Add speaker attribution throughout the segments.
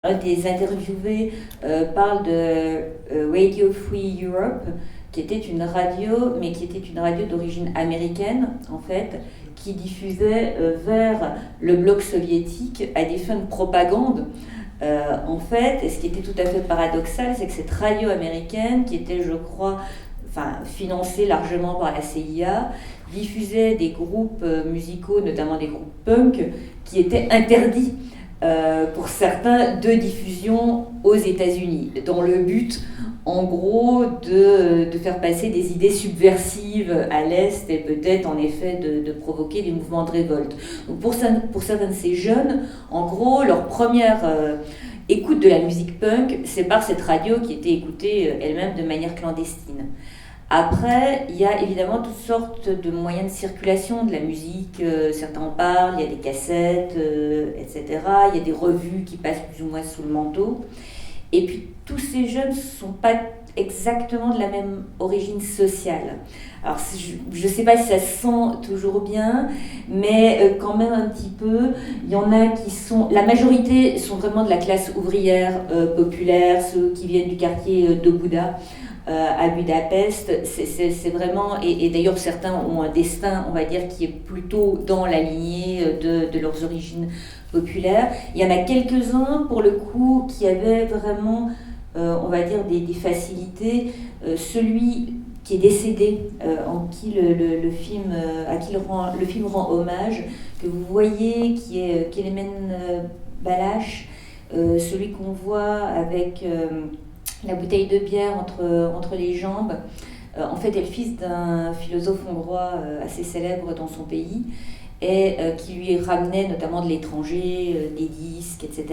Speaker 1: un des interviewés parle de Radio Free Europe, qui était une radio, mais qui était une radio d'origine américaine, en fait, qui diffusait vers le bloc soviétique à des fins de propagande. En fait, et ce qui était tout à fait paradoxal, c'est que cette radio américaine, qui était, je crois, financée largement par la CIA, diffusait des groupes musicaux, notamment des groupes punk, qui étaient interdits pour certains de diffusion aux États-Unis, dans le but, en gros, de faire passer des idées subversives à l'Est et peut-être en effet de provoquer des mouvements de révolte. Donc pour certains de ces jeunes, en gros, leur première écoute de la musique punk, c'est par cette radio qui était écoutée elle-même de manière clandestine. Après, il y a évidemment toutes sortes de moyens de circulation de la musique, certains en parlent, il y a des cassettes, etc. Il y a des revues qui passent plus ou moins sous le manteau. Et puis tous ces jeunes ne sont pas exactement de la même origine sociale. Alors je ne sais pas si ça se sent toujours bien, mais quand même un petit peu. Il y en a qui sont... La majorité sont vraiment de la classe ouvrière populaire, ceux qui viennent du quartier de Bouda à Budapest. C'est vraiment... Et d'ailleurs certains ont un destin, on va dire, qui est plutôt dans la lignée de leurs origines populaires. Il y en a quelques-uns, pour le coup, qui avaient vraiment, on va dire, des facilités. Celui qui est décédé, en qui le film, à qui le film rend hommage, que vous voyez, qui est Kelemen Balash, celui qu'on voit avec la bouteille de bière entre les jambes, en fait est le fils d'un philosophe hongrois assez célèbre dans son pays, et qui lui ramenait notamment de l'étranger, des disques, etc.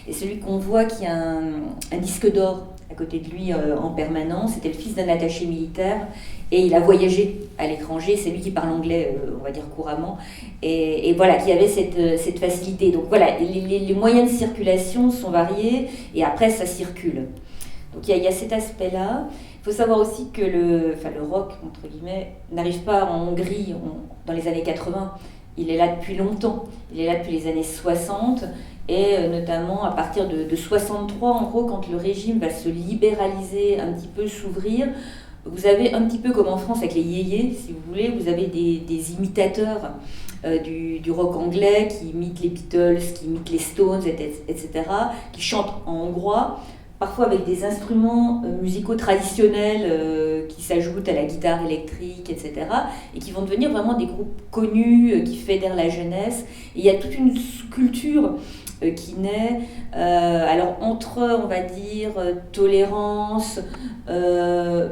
Speaker 1: Et celui qu'on voit qui a un disque d'or à côté de lui en permanence, c'était le fils d'un attaché militaire, et il a voyagé à l'étranger, c'est lui qui parle anglais, on va dire couramment, et voilà, qui avait cette facilité. Donc voilà, les moyens de circulation sont variés, et après ça circule. Donc il y a cet aspect-là. Il faut savoir aussi que le rock, entre guillemets, n'arrive pas en Hongrie dans les années 80. Il est là depuis longtemps. Il est là depuis les années 60 et notamment à partir de 63, en gros, quand le régime va se libéraliser, un petit peu s'ouvrir. Vous avez un petit peu comme en France avec les yéyés, si vous voulez, vous avez des imitateurs du rock anglais qui imitent les Beatles, qui imitent les Stones, etc., qui chantent en hongrois, parfois avec des instruments musicaux traditionnels qui s'ajoutent à la guitare électrique, etc., et qui vont devenir vraiment des groupes connus qui fédèrent la jeunesse. Et il y a toute une culture qui naît, alors entre, on va dire, tolérance,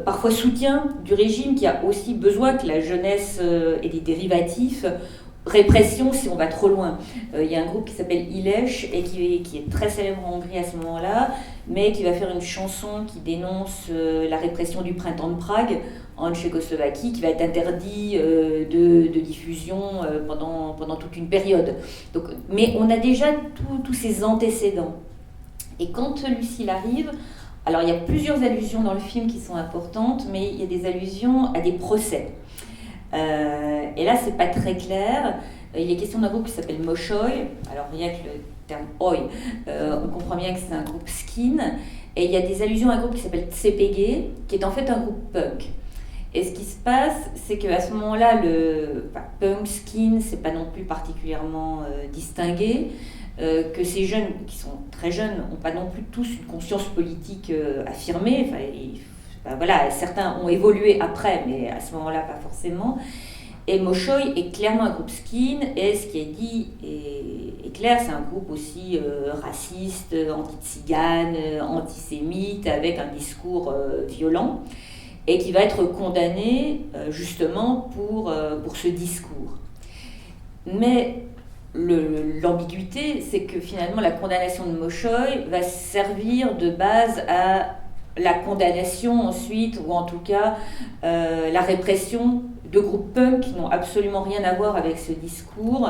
Speaker 1: parfois soutien du régime qui a aussi besoin que la jeunesse ait des dérivatifs, répression si on va trop loin. Il y a un groupe qui s'appelle Ilech et qui est très célèbre en Hongrie à ce moment-là, mais qui va faire une chanson qui dénonce la répression du printemps de Prague en Tchécoslovaquie, qui va être interdit de diffusion pendant toute une période. Donc, mais on a déjà tous ces antécédents. Et quand Lucille arrive, alors il y a plusieurs allusions dans le film qui sont importantes, mais il y a des allusions à des procès. Et là, c'est pas très clair. Il est question d'un groupe qui s'appelle Moshoy. Alors, rien que le terme Oi, on comprend bien que c'est un groupe skin. Et il y a des allusions à un groupe qui s'appelle Tsepege, qui est en fait un groupe punk. Et ce qui se passe, c'est qu'à ce moment-là, punk, skin, c'est pas non plus particulièrement distingué. Que ces jeunes, qui sont très jeunes, n'ont pas non plus tous une conscience politique affirmée. Voilà, certains ont évolué après, mais à ce moment-là, pas forcément. Et Moshoy est clairement un groupe skin, et ce qui est dit est clair, c'est un groupe aussi raciste, anti-tzigane, antisémite, avec un discours violent, et qui va être condamné justement pour ce discours. Mais l'ambiguïté, c'est que finalement la condamnation de Moshoy va servir de base à la condamnation ensuite, ou en tout cas la répression de groupes punk qui n'ont absolument rien à voir avec ce discours,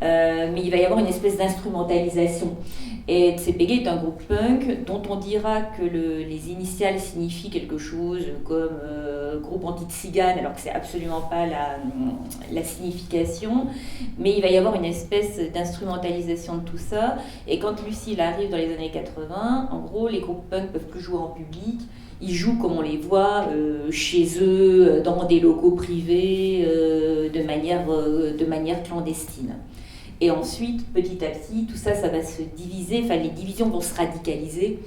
Speaker 1: mais il va y avoir une espèce d'instrumentalisation. Et CPG est un groupe punk dont on dira que les initiales signifient quelque chose comme groupe anti-tzigane, alors que c'est absolument pas la signification. Mais il va y avoir une espèce d'instrumentalisation de tout ça. Et quand Lucille arrive dans les années 80, en gros, les groupes punk peuvent plus jouer en public. Ils jouent comme on les voit chez eux, dans des locaux privés, de manière clandestine. Et ensuite, petit à petit, tout ça, ça va se diviser, enfin les divisions vont se radicaliser.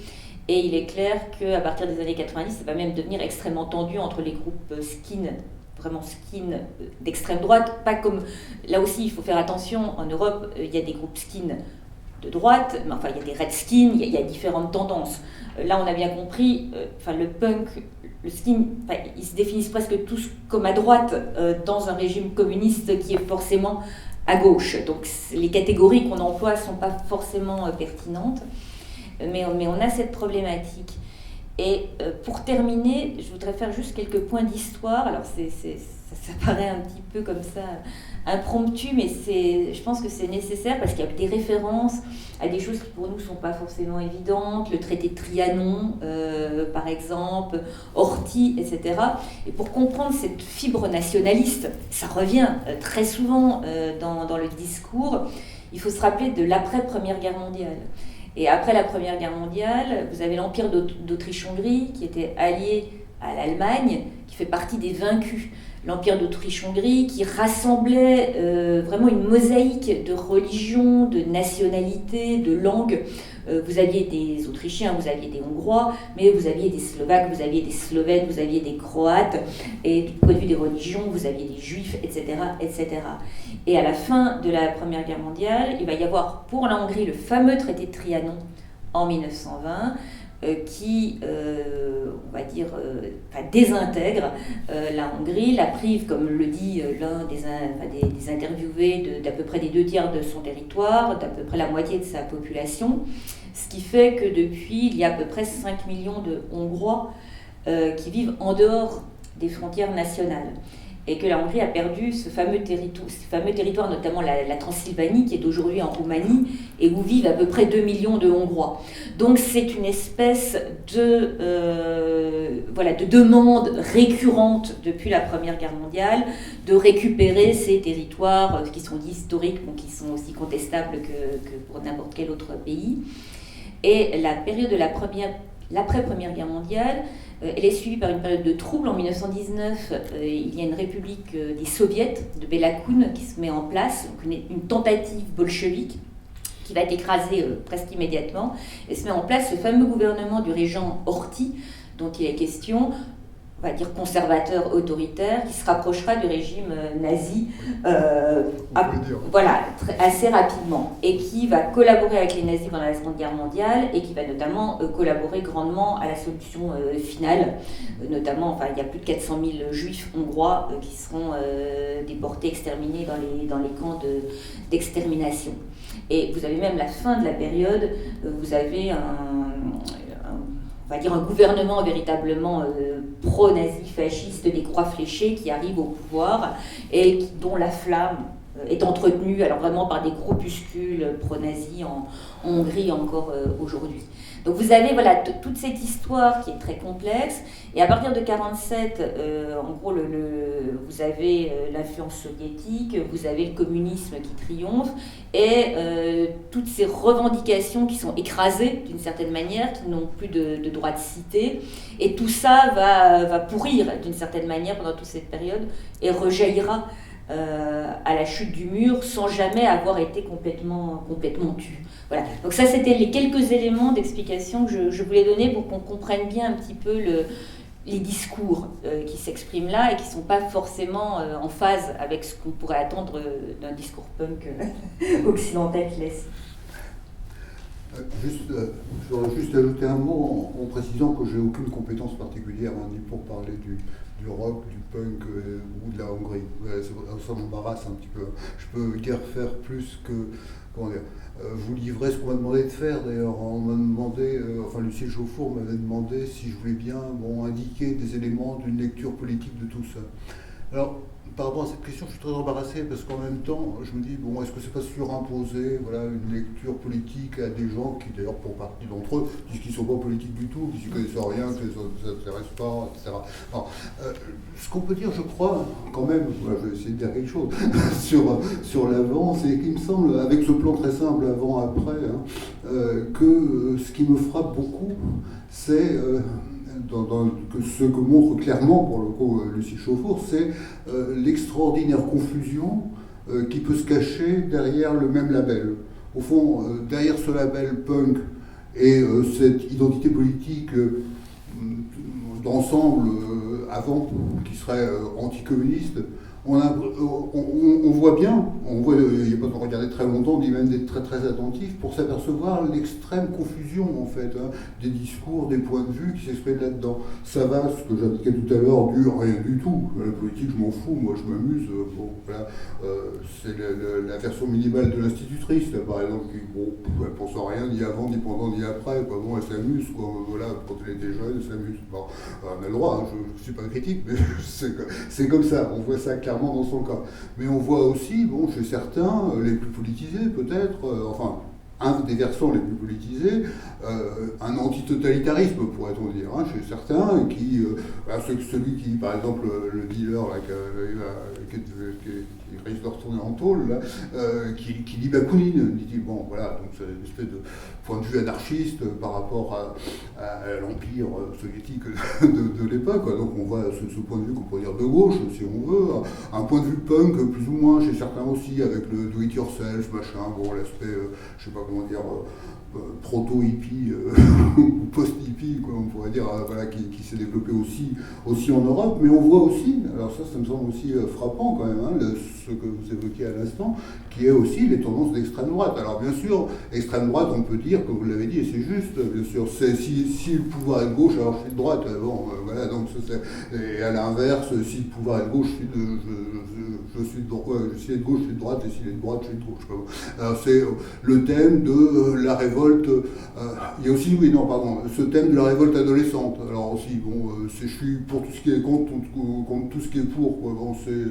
Speaker 1: Et il est clair qu'à partir des années 90, ça va même devenir extrêmement tendu entre les groupes skin, vraiment skin d'extrême droite. Pas comme, là aussi, il faut faire attention, en Europe, il y a des groupes skin de droite, mais enfin il y a des redskins, il y a différentes tendances. Là, on a bien compris, le punk, le skin, ils se définissent presque tous comme à droite dans un régime communiste qui est forcément à gauche. Donc les catégories qu'on emploie ne sont pas forcément pertinentes, mais on a cette problématique. Et pour terminer, je voudrais faire juste quelques points d'histoire. Alors ça paraît un petit peu comme ça impromptu, mais je pense que c'est nécessaire parce qu'il y a des références à des choses qui pour nous ne sont pas forcément évidentes, le traité de Trianon par exemple, Horthy, etc. Et pour comprendre cette fibre nationaliste, ça revient très souvent dans le discours, il faut se rappeler de l'après-Première Guerre mondiale. Et après la Première Guerre mondiale, vous avez l'Empire d'Autriche-Hongrie qui était allié à l'Allemagne, qui fait partie des vaincus. L'Empire d'Autriche-Hongrie qui rassemblait vraiment une mosaïque de religions, de nationalités, de langues. Vous aviez des Autrichiens, vous aviez des Hongrois, mais vous aviez des Slovaques, vous aviez des Slovènes, vous aviez des Croates, et du point de vue des religions, vous aviez des Juifs, etc., etc. Et à la fin de la Première Guerre mondiale, il va y avoir pour la Hongrie le fameux traité de Trianon en 1920, qui, on va dire, désintègre la Hongrie, la prive, comme le dit l'un des interviewés, d'à peu près des 2/3 de son territoire, d'à peu près la moitié de sa population, ce qui fait que depuis, il y a à peu près 5 millions de Hongrois qui vivent en dehors des frontières nationales. Et que la Hongrie a perdu ce fameux territoire, notamment la Transylvanie, qui est aujourd'hui en Roumanie, et où vivent à peu près 2 millions de Hongrois. Donc c'est une espèce de demande récurrente depuis la Première Guerre mondiale, de récupérer ces territoires qui sont dits historiques, mais qui sont aussi contestables que pour n'importe quel autre pays. Et la période de l'après-Première Guerre mondiale, elle est suivie par une période de troubles. En 1919, il y a une république des soviets, de Belakoun, qui se met en place, donc une tentative bolchevique qui va être écrasée presque immédiatement, et se met en place ce fameux gouvernement du régent Horthy, dont il est question, on va dire conservateur autoritaire, qui se rapprochera du régime nazi assez rapidement, et qui va collaborer avec les nazis pendant la Seconde Guerre mondiale, et qui va notamment collaborer grandement à la solution finale, notamment, il y a plus de 400 000 juifs hongrois qui seront déportés, exterminés dans les camps d'extermination. Et vous avez même la fin de la période, vous avez un gouvernement véritablement pro-nazi fasciste des croix fléchées qui arrive au pouvoir et dont la flamme est entretenue alors vraiment par des groupuscules pro-nazis en Hongrie encore aujourd'hui. Donc vous avez toute cette histoire qui est très complexe, et à partir de 1947, en gros, vous avez l'influence soviétique, vous avez le communisme qui triomphe, et toutes ces revendications qui sont écrasées d'une certaine manière, qui n'ont plus de droit de cité, et tout ça va pourrir d'une certaine manière pendant toute cette période, et rejaillira à la chute du mur sans jamais avoir été complètement tu. Voilà. Donc ça, c'était les quelques éléments d'explication que je voulais donner pour qu'on comprenne bien un petit peu les discours qui s'expriment là et qui ne sont pas forcément en phase avec ce qu'on pourrait attendre d'un discours punk occidental classique.
Speaker 2: Je voudrais juste ajouter un mot en précisant que j'ai aucune compétence particulière ni pour parler du rock, du punk ou de la Hongrie. Ça m'embarrasse un petit peu. Je peux guère faire plus que vous livrer ce qu'on m'a demandé de faire. D'ailleurs, on m'a demandé, Lucille Chauffour m'avait demandé si je voulais bien indiquer des éléments d'une lecture politique de tout ça. Alors, par rapport à cette question, je suis très embarrassé parce qu'en même temps, je me dis, bon, est-ce que c'est pas surimposer voilà, une lecture politique à des gens qui, d'ailleurs, pour partie d'entre eux, disent qu'ils ne sont pas politiques du tout, qu'ils ne connaissent rien, que ça ne les intéresse pas, etc. Alors, ce qu'on peut dire, je crois, quand même, voilà, je vais essayer de dire quelque chose sur l'avant, c'est qu'il me semble, avec ce plan très simple avant-après, hein, que ce qui me frappe beaucoup, c'est ce que montre clairement, pour le coup, Lucie Chauffour, c'est l'extraordinaire confusion qui peut se cacher derrière le même label. Au fond, derrière ce label punk et cette identité politique d'ensemble avant, qui serait anticommuniste, on voit bien, il n'y a pas de regarder très longtemps, ni même d'être très très attentif pour s'apercevoir l'extrême confusion en fait, hein, des discours, des points de vue qui s'expriment là-dedans. Ça va, ce que j'indiquais tout à l'heure, du rien du tout. La politique, je m'en fous, moi je m'amuse. Bon, voilà, c'est la version minimale de l'institutrice, là, par exemple, qui elle pense à rien, ni avant, ni pendant, ni après. Quoi. Bon, elle s'amuse, quoi. Voilà, quand elle était jeune, elle s'amuse. Bon, on a le droit, hein, je ne suis pas critique, mais c'est comme ça, on voit ça clairement dans son cas. Mais on voit aussi, bon, chez certains, les plus politisés peut-être, enfin, un des versants les plus politisés, un antitotalitarisme, pourrait-on dire, hein, chez certains, qui, celui qui, par exemple, le dealer là, qui risque de retourner en tôle, là, qui dit Bakounine, dit bon, voilà, donc c'est une espèce de point de vue anarchiste par rapport à l'empire soviétique de l'époque, quoi. Donc on voit ce point de vue qu'on pourrait dire de gauche, si on veut, un point de vue punk, plus ou moins, chez certains aussi, avec le do-it-yourself, machin, bon, l'aspect, je sais pas comment dire, proto-hippie ou post-hippie, quoi, on pourrait dire, voilà, qui s'est développé aussi en Europe, mais on voit aussi, alors ça me semble aussi frappant quand même, hein, ce que vous évoquiez à l'instant, qui est aussi les tendances d'extrême droite. Alors bien sûr, extrême droite, on peut dire, comme vous l'avez dit, et c'est juste, bien sûr, si le pouvoir est de gauche, alors je suis de droite, bon, voilà, donc et à l'inverse, si le pouvoir est de gauche, je suis de droite, s'il est de gauche, je suis de droite, et s'il est de droite, je suis de gauche. Alors c'est le thème de la révolte, il y a aussi, oui, non, pardon, ce thème de la révolte adolescente. Alors aussi, bon, je suis pour tout ce qui est contre tout ce qui est pour, quoi. Bon, c'est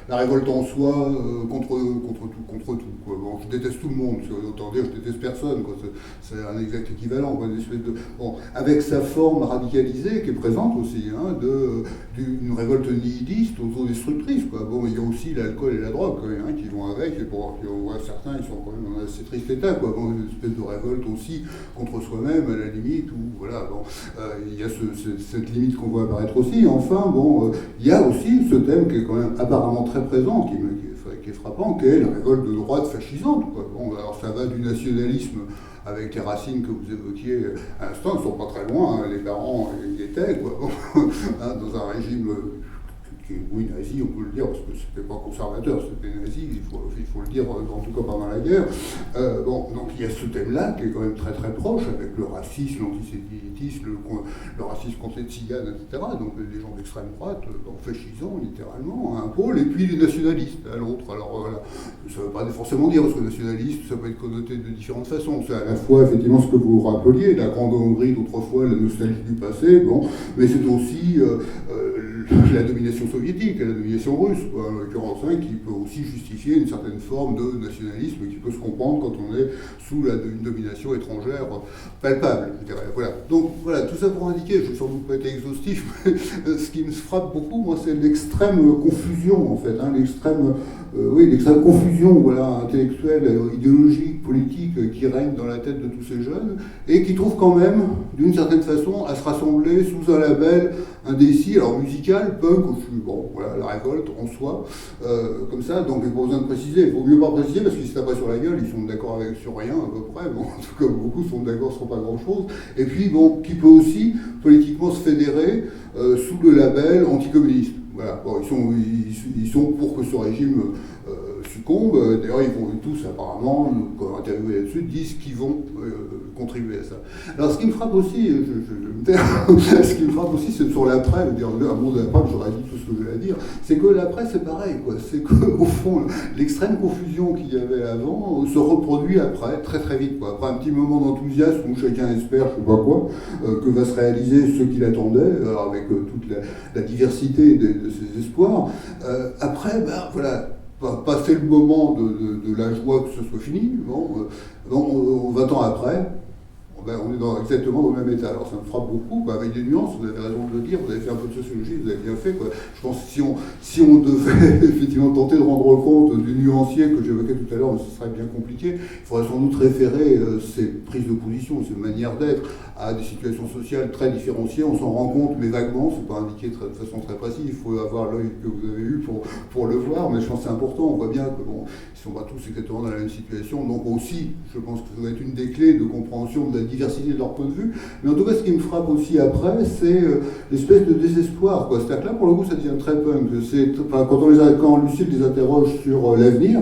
Speaker 2: la révolte en soi contre tout, quoi. Bon, je déteste tout le monde, autant dire je déteste personne, quoi. C'est un exact équivalent, quoi, une espèce de, bon, avec sa forme radicalisée qui est présente aussi, hein, d'une révolte nihiliste, autodestructrice, quoi. Bon, il y a aussi l'alcool et la drogue, quoi, hein, qui vont avec, et on voit certains, ils sont quand même dans un assez triste état, quoi. Bon, une espèce de révolte aussi contre soi-même, à la limite, où, voilà, bon, il y a cette limite qu'on voit apparaître aussi. Enfin, bon, il y a aussi ce thème qui est quand même apparemment très présent, qui est frappant, qui est la révolte de droite fascisante, quoi. Bon, alors ça va du nationalisme avec les racines que vous évoquiez à l'instant, ils ne sont pas très loin, hein, les parents y étaient, quoi, hein, dans un régime oui, nazi, on peut le dire, parce que c'était pas conservateur, c'était nazi, il faut le dire, en tout cas pendant la guerre. Bon, donc il y a ce thème-là qui est quand même très très proche, avec le racisme, l'antisémitisme, le racisme contre les tziganes, etc. Donc les gens d'extrême droite, fascisants littéralement, à un pôle, et puis les nationalistes à l'autre. Alors voilà, ça ne veut pas forcément dire, parce que nationaliste, ça peut être connoté de différentes façons. C'est à la fois effectivement ce que vous rappeliez, la Grande Hongrie d'autrefois, la nostalgie du passé, bon, mais c'est aussi la domination soviétique, la domination russe, quoi, en l'occurrence, hein, qui peut aussi justifier une certaine forme de nationalisme qui peut se comprendre quand on est sous une domination étrangère palpable, je dirais. Voilà. Donc voilà, tout ça pour indiquer, je ne vais sans doute pas être exhaustif, mais ce qui me frappe beaucoup, moi, c'est l'extrême confusion, en fait, hein, l'extrême confusion, voilà, intellectuelle, idéologique, politique, qui règne dans la tête de tous ces jeunes, et qui trouvent quand même, d'une certaine façon, à se rassembler sous un label indécis, alors musical, punk, bon, voilà, la révolte en soi, comme ça, donc il n'y a pas besoin de préciser, il vaut mieux pas préciser, parce qu'ils se tapent pas sur la gueule, ils sont d'accord sur rien, à peu près, bon, en tout cas, beaucoup sont d'accord sur pas grand-chose, et puis, bon, qui peut aussi, politiquement, se fédérer sous le label anticommuniste. Voilà, bon, ils sont pour que ce régime succombent. D'ailleurs, ils vont tous, apparemment, interviewés là-dessus, disent qu'ils vont contribuer à ça. Alors, ce qui me frappe aussi, je me tais, ce qui me frappe aussi, c'est sur l'après, un monde d'après, j'aurais dit tout ce que je voulais dire, c'est que l'après, c'est pareil, quoi. C'est qu'au fond, l'extrême confusion qu'il y avait avant se reproduit après, très très vite, quoi. Après un petit moment d'enthousiasme où chacun espère, je sais pas quoi, que va se réaliser ce qu'il attendait, alors avec toute la diversité de ses espoirs. Après, voilà, passer le moment de la joie que ce soit fini, 20 ans après, on est exactement dans le même état. Alors ça me frappe beaucoup, quoi, avec des nuances, vous avez raison de le dire, vous avez fait un peu de sociologie, vous avez bien fait, quoi. Je pense que si on devait effectivement tenter de rendre compte du nuancier que j'évoquais tout à l'heure, ce serait bien compliqué. Il faudrait sans doute référer ces prises de position, ces manières d'être à des situations sociales très différenciées. On s'en rend compte, mais vaguement, c'est pas indiqué de façon très précise, il faut avoir l'œil que vous avez eu pour le voir, mais je pense que c'est important, on voit bien que bon, ils sont pas tous exactement dans la même situation, donc aussi, je pense que ça doit être une des clés de compréhension de la diversité de leur point de vue, mais en tout cas, ce qui me frappe aussi après, c'est l'espèce de désespoir, quoi. C'est-à-dire que là, pour le coup, ça devient très punk. Quand Lucille les interroge sur l'avenir,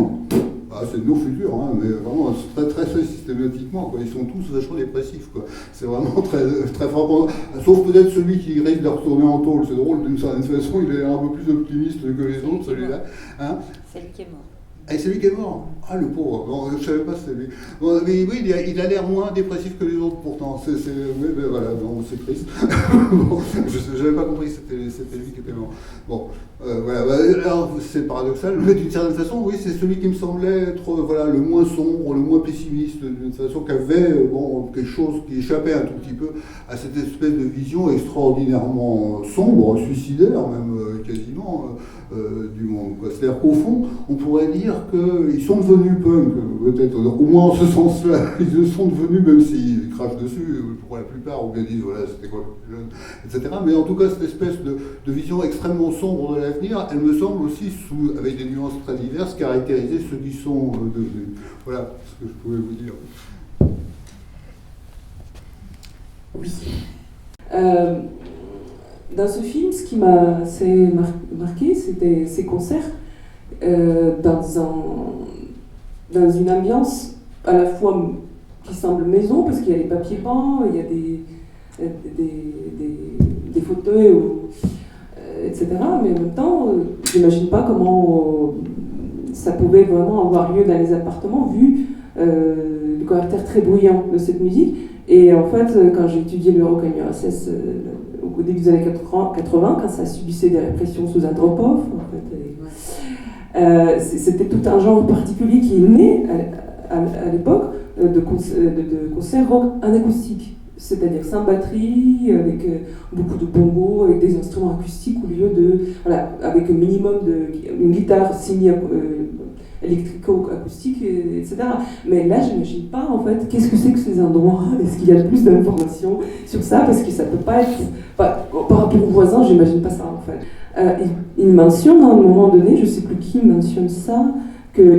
Speaker 2: c'est de nos futurs, hein, mais vraiment très, très, très systématiquement, quoi. Ils sont tous vachement dépressifs, quoi. C'est vraiment très, très frappant. Sauf peut-être celui qui risque de retourner en tôle. C'est drôle, d'une certaine façon, il a l'air un peu plus optimiste que les autres, celui-là. Hein,
Speaker 1: celle qui est morte.
Speaker 2: Et c'est lui qui est mort. Ah, le pauvre. Bon, je ne savais pas si c'était lui. Bon, mais oui, il a l'air moins dépressif que les autres, pourtant. Mais voilà, non, c'est triste. Bon, je n'avais pas compris que c'était lui qui était mort. Bon, voilà. Alors, c'est paradoxal, mais d'une certaine façon, oui, c'est celui qui me semblait être le moins sombre, le moins pessimiste, d'une façon qu'avait quelque chose qui échappait un tout petit peu à cette espèce de vision extraordinairement sombre, suicidaire même, quasiment, du monde. C'est-à-dire qu'au fond, on pourrait dire qu'ils sont devenus punk, peut-être, au moins en ce sens-là. Ils le sont devenus, même s'ils crachent dessus, pour la plupart, ou bien disent, voilà, c'était quoi le plus jeune, etc. Mais en tout cas, cette espèce de vision extrêmement sombre de l'avenir, elle me semble aussi, avec des nuances très diverses, caractériser ceux qui sont devenus. Voilà ce que je pouvais vous dire.
Speaker 3: Oui. Dans ce film, ce qui m'a assez marqué, c'était ces concerts dans une ambiance à la fois qui semble maison, parce qu'il y a des papiers peints, il y a des fauteuils, etc. Mais en même temps, j'imagine pas comment ça pouvait vraiment avoir lieu dans les appartements, vu le caractère très bruyant de cette musique. Et en fait, quand j'ai étudié le rock en URSS au début des années 80, quand ça subissait des répressions sous Andropov, en fait, c'était tout un genre particulier qui est né à l'époque de concerts rock en acoustique, c'est-à-dire sans batterie, avec beaucoup de bongos, avec des instruments acoustiques au lieu de, avec un minimum une guitare signée électrico-acoustique, etc. Mais là, j'imagine pas, en fait, qu'est-ce que c'est que ces endroits? Est-ce qu'il y a plus d'informations sur ça? Parce que ça peut pas être... par rapport aux voisins, j'imagine pas ça, en fait. Il mentionne, à un moment donné, je sais plus qui mentionne ça, que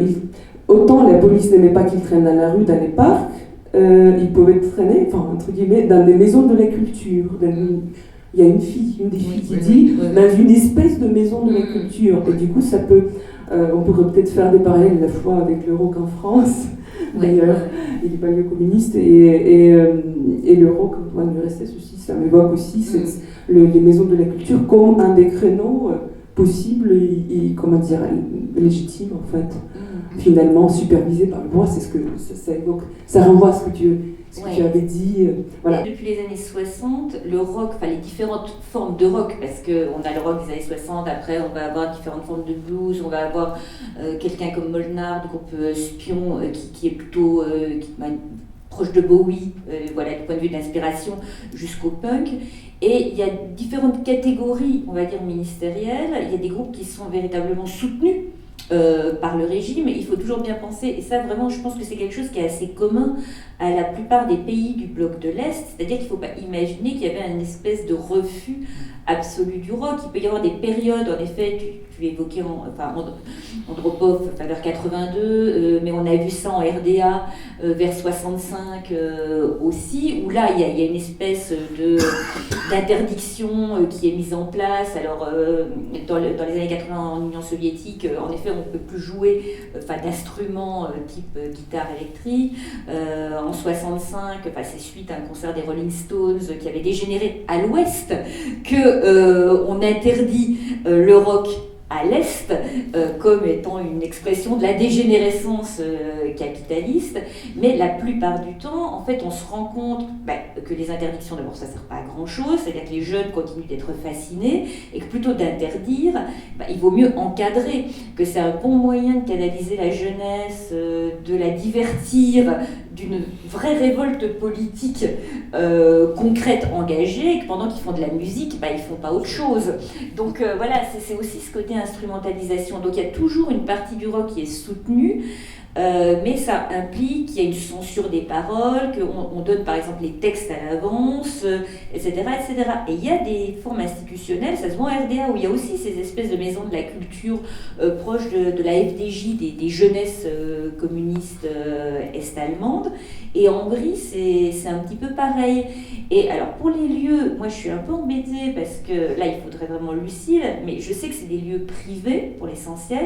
Speaker 3: autant la police n'aimait pas qu'ils traînent dans la rue, dans les parcs, ils pouvaient traîner, entre guillemets, dans des maisons de la culture. Il y a une des filles qui dit, dans une espèce de maison de la culture. Et du coup, ça peut... on pourrait peut-être faire des parallèles à la fois avec le rock en France, d'ailleurs, et les banlieues communistes, et le rock en URSS aussi. Ça m'évoque aussi les maisons de la culture comme un des créneaux possibles et comment dire, légitimes, en fait. Finalement, supervisé par le droit, c'est ce que ça évoque. Ça renvoie à ce que tu avais dit. Voilà.
Speaker 1: Depuis les années 60, le rock, les différentes formes de rock, parce qu'on a le rock des années 60, après on va avoir différentes formes de blues, on va avoir quelqu'un comme Molnar, du groupe Spion, qui est plutôt proche de Bowie, du point de vue de l'inspiration, jusqu'au punk. Et il y a différentes catégories, on va dire, ministérielles. Il y a des groupes qui sont véritablement soutenus par le régime. Il faut toujours bien penser, et ça vraiment je pense que c'est quelque chose qui est assez commun à la plupart des pays du bloc de l'Est, c'est-à-dire qu'il ne faut pas imaginer qu'il y avait une espèce de refus absolue du rock. Il peut y avoir des périodes, en effet, tu évoquais Andropov vers 82, mais on a vu ça en RDA vers 65 aussi, où là il y a une espèce d'interdiction qui est mise en place. Alors dans les années 80 en Union soviétique, en effet on ne peut plus jouer d'instruments type guitare électrique. En 65, c'est suite à un concert des Rolling Stones qui avait dégénéré à l'ouest que on interdit le rock à l'Est, comme étant une expression de la dégénérescence capitaliste, mais la plupart du temps, en fait, on se rend compte que les interdictions, d'abord, ça ne sert pas à grand-chose, c'est-à-dire que les jeunes continuent d'être fascinés, et que plutôt d'interdire, il vaut mieux encadrer, que c'est un bon moyen de canaliser la jeunesse, de la divertir, d'une vraie révolte politique concrète, engagée, et que pendant qu'ils font de la musique, ils ne font pas autre chose. Donc voilà, c'est aussi ce côté instrumentalisation. Donc il y a toujours une partie du rock qui est soutenue, mais ça implique qu'il y a une censure des paroles, qu'on donne par exemple les textes à l'avance, etc., etc. Et il y a des formes institutionnelles, ça se voit en RDA, où il y a aussi ces espèces de maisons de la culture proches de la FDJ, des jeunesses communistes est-allemandes. Et en Hongrie, c'est un petit peu pareil. Et alors pour les lieux, moi je suis un peu embêtée parce que là il faudrait vraiment Lucille, mais je sais que c'est des lieux privés pour l'essentiel.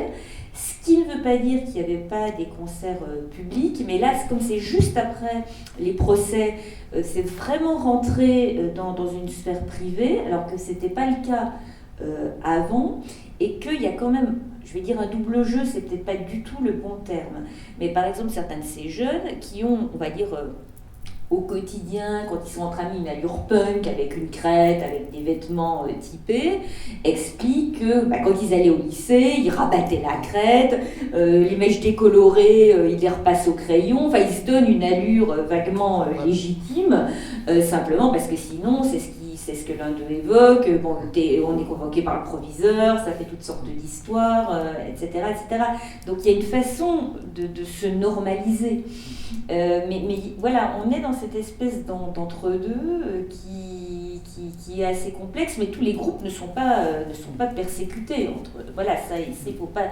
Speaker 1: Ce qui ne veut pas dire qu'il n'y avait pas des concerts publics, mais là, comme c'est juste après les procès, c'est vraiment rentré dans une sphère privée, alors que ce n'était pas le cas avant, et qu'il y a quand même, je vais dire un double jeu, c'est peut-être pas du tout le bon terme, mais par exemple, certains de ces jeunes qui ont, on va dire, au quotidien, quand ils sont entre amis, une allure punk avec une crête, avec des vêtements typés, expliquent que quand ils allaient au lycée, ils rabattaient la crête, les mèches décolorées, ils les repassent au crayon, enfin ils se donnent une allure vaguement légitime, simplement parce que sinon c'est ce que l'un d'eux évoque, on est convoqué par le proviseur, ça fait toutes sortes d'histoires, etc., etc. Donc il y a une façon de se normaliser. Mais voilà, on est dans cette espèce d'entre-deux qui est assez complexe, mais tous les groupes ne sont pas persécutés. Voilà, ça, il faut pas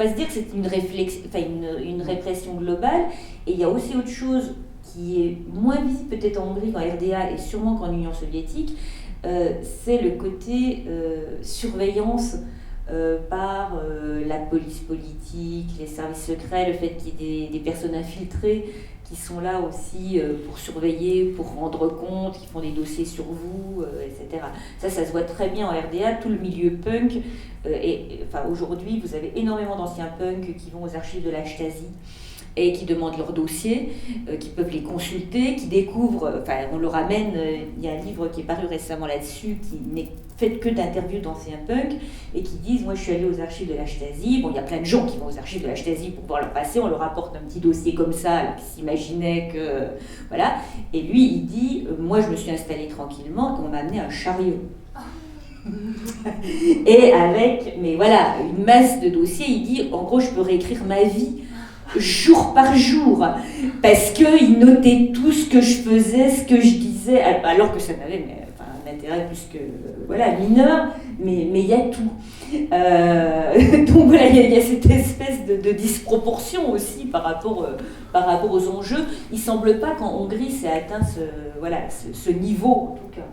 Speaker 1: se dire que c'est une répression globale. Et il y a aussi autre chose qui est moins visible peut-être en Hongrie qu'en RDA et sûrement qu'en Union soviétique, c'est le côté surveillance par la police politique, les services secrets, le fait qu'il y ait des personnes infiltrées qui sont là aussi pour surveiller, pour rendre compte, qui font des dossiers sur vous, etc. Ça se voit très bien en RDA, tout le milieu punk. Aujourd'hui, vous avez énormément d'anciens punks qui vont aux archives de la Stasi et qui demandent leurs dossiers, qui peuvent les consulter, qui découvrent, on leur amène, il y a un livre qui est paru récemment là-dessus, qui n'est fait que d'interviews d'anciens punks, et qui disent, moi je suis allé aux archives de la Stasi, il y a plein de gens qui vont aux archives de la Stasi pour pouvoir leur passer, on leur apporte un petit dossier comme ça, alors qu'ils s'imaginaient que, voilà, et lui il dit, moi je me suis installé tranquillement, et on m'a amené un chariot. Et avec, mais voilà, une masse de dossiers, il dit, en gros je peux réécrire ma vie, jour par jour, parce qu'ils notaient tout ce que je faisais, ce que je disais, alors que ça n'avait un intérêt plus que mineur, mais il y a tout. Donc voilà, il y a cette espèce de disproportion aussi par rapport aux enjeux. Il ne semble pas qu'en Hongrie, ça ait atteint ce niveau, en tout cas.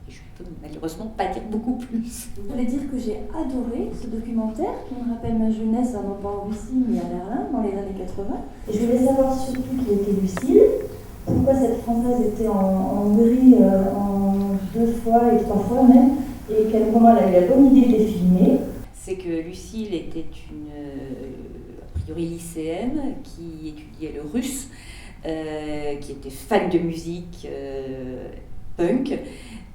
Speaker 1: Je peux malheureusement pas dire beaucoup plus.
Speaker 4: Je voulais dire que j'ai adoré ce documentaire qui me rappelle ma jeunesse, non pas en Russie, mais à Berlin, dans les années 80. Et je voulais savoir surtout qui était Lucille, pourquoi cette Française était en Hongrie en 2 fois et 3 fois même, et comment elle a eu la bonne idée de les filmer.
Speaker 1: C'est que Lucille était a priori lycéenne, qui étudiait le russe, qui était fan de musique punk,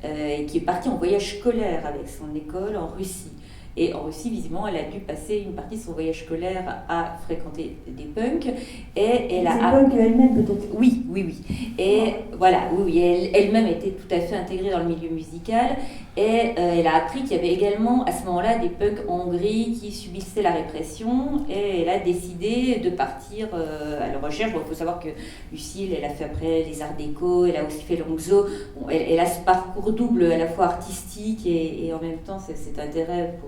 Speaker 1: et qui est partie en voyage scolaire avec son école en Russie. Et en Russie, visiblement, elle a dû passer une partie de son voyage scolaire à fréquenter des punks. Et elle
Speaker 4: punks elle-même, peut-être.
Speaker 1: Oui, oui. Et voilà, oui, elle-même était tout à fait intégrée dans le milieu musical. Et elle a appris qu'il y avait également à ce moment-là des punks en Hongrie qui subissaient la répression. Et elle a décidé de partir à la recherche. Bon, il faut savoir que Lucille, elle a fait après les arts déco, elle a aussi fait l'Ongzo. Bon, elle a ce parcours double à la fois artistique et en même temps cet intérêt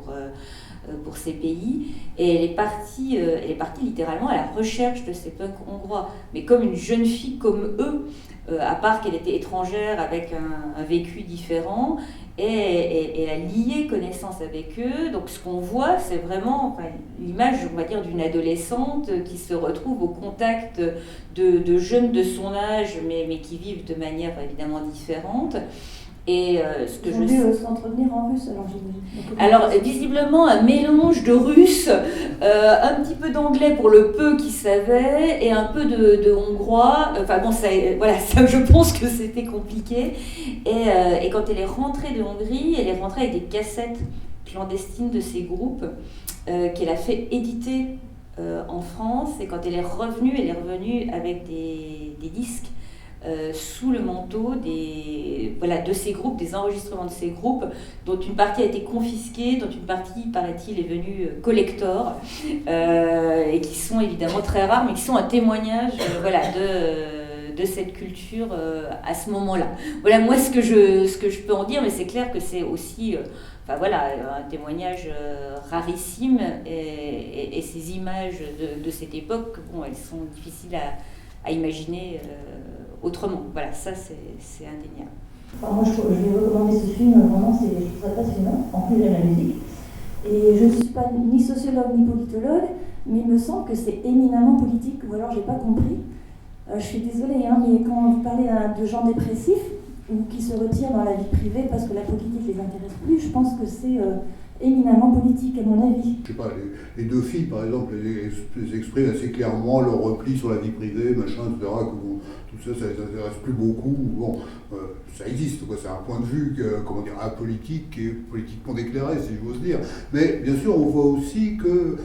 Speaker 1: pour ces pays, et elle est partie littéralement à la recherche de ces punks hongrois, mais comme une jeune fille comme eux, à part qu'elle était étrangère avec un vécu différent, et elle a lié connaissance avec eux. Donc ce qu'on voit, c'est vraiment l'image, on va dire, d'une adolescente qui se retrouve au contact de jeunes de son âge, mais qui vivent de manière évidemment différente. Et ce que
Speaker 4: ils ont dû s'entretenir en russe, alors j'imagine.
Speaker 1: Alors visiblement un mélange de russe, un petit peu d'anglais pour le peu qu'ils savaient et un peu de hongrois. Enfin bon, ça, je pense que c'était compliqué. Et quand elle est rentrée de Hongrie, elle est rentrée avec des cassettes clandestines de ces groupes qu'elle a fait éditer en France. Et quand elle est revenue avec des disques. Sous le manteau de ces groupes, des enregistrements de ces groupes, dont une partie a été confisquée, dont une partie, paraît-il, est venue collector, et qui sont évidemment très rares, mais qui sont un témoignage de cette culture à ce moment-là. Voilà, moi, ce que je peux en dire, mais c'est clair que c'est aussi un témoignage rarissime, et ces images de cette époque, bon, elles sont difficiles à imaginer autrement. Voilà, ça c'est indéniable.
Speaker 4: Enfin, moi je vais recommander ce film, vraiment je trouve ça passionnant, en plus de la musique. Et je ne suis pas ni sociologue ni politologue, mais il me semble que c'est éminemment politique, ou alors j'ai pas compris. Je suis désolée, mais quand vous parlez de gens dépressifs, ou qui se retirent dans la vie privée parce que la politique les intéresse plus, je pense que c'est éminemment politique, à mon avis.
Speaker 2: Je sais pas, les deux filles, par exemple, elles expriment assez clairement leur repli sur la vie privée, machin, etc., que bon, tout ça les intéresse plus beaucoup. Bon, ça existe, quoi. C'est un point de vue, apolitique et politiquement déclaré, si j'ose dire. Mais bien sûr, on voit aussi que,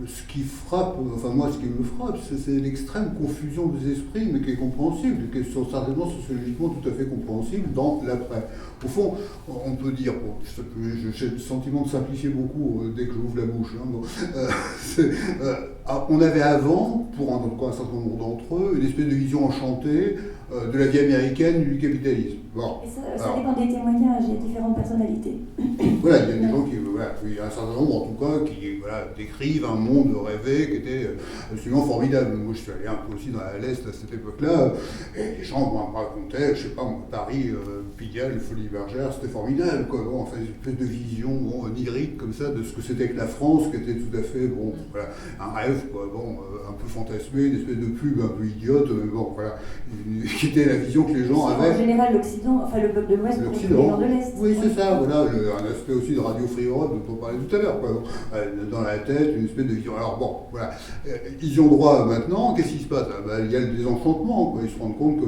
Speaker 2: ce qui frappe, moi ce qui me frappe, c'est l'extrême confusion des esprits, mais qui est compréhensible, qui est certainement sociologiquement tout à fait compréhensible dans l'après. Au fond, on peut dire, j'ai le sentiment de simplifier beaucoup dès que j'ouvre la bouche, on avait avant, pour un certain nombre d'entre eux, une espèce de vision enchantée de la vie américaine du capitalisme. Bon.
Speaker 4: Et ça dépend des témoignages, il y a différentes personnalités.
Speaker 2: Voilà, il y a des gens il y a un certain nombre en tout cas, qui décrivent un monde rêvé qui était absolument formidable. Moi je suis allé un peu aussi dans l'Est à cette époque-là, et les gens me racontaient, je sais pas, Paris, Pigalle, Folies Bergère, c'était formidable, quoi. Bon, enfin, une espèce de vision onirique comme ça de ce que c'était que la France, qui était tout à fait, un rêve, quoi, un peu fantasmé, une espèce de pub un peu idiote, qui était la vision que les gens avaient.
Speaker 4: En général, l'Occident, le bloc de l'Ouest pour les gens de l'Est.
Speaker 2: Oui, c'est ça, un aspect aussi de Radio Free Europe dont on parlait tout à l'heure, quoi. Dans la tête, une espèce de vision. Alors ils ont droit maintenant, qu'est-ce qui se passe? Il y a le désenchantement, quoi. Ils se rendent compte que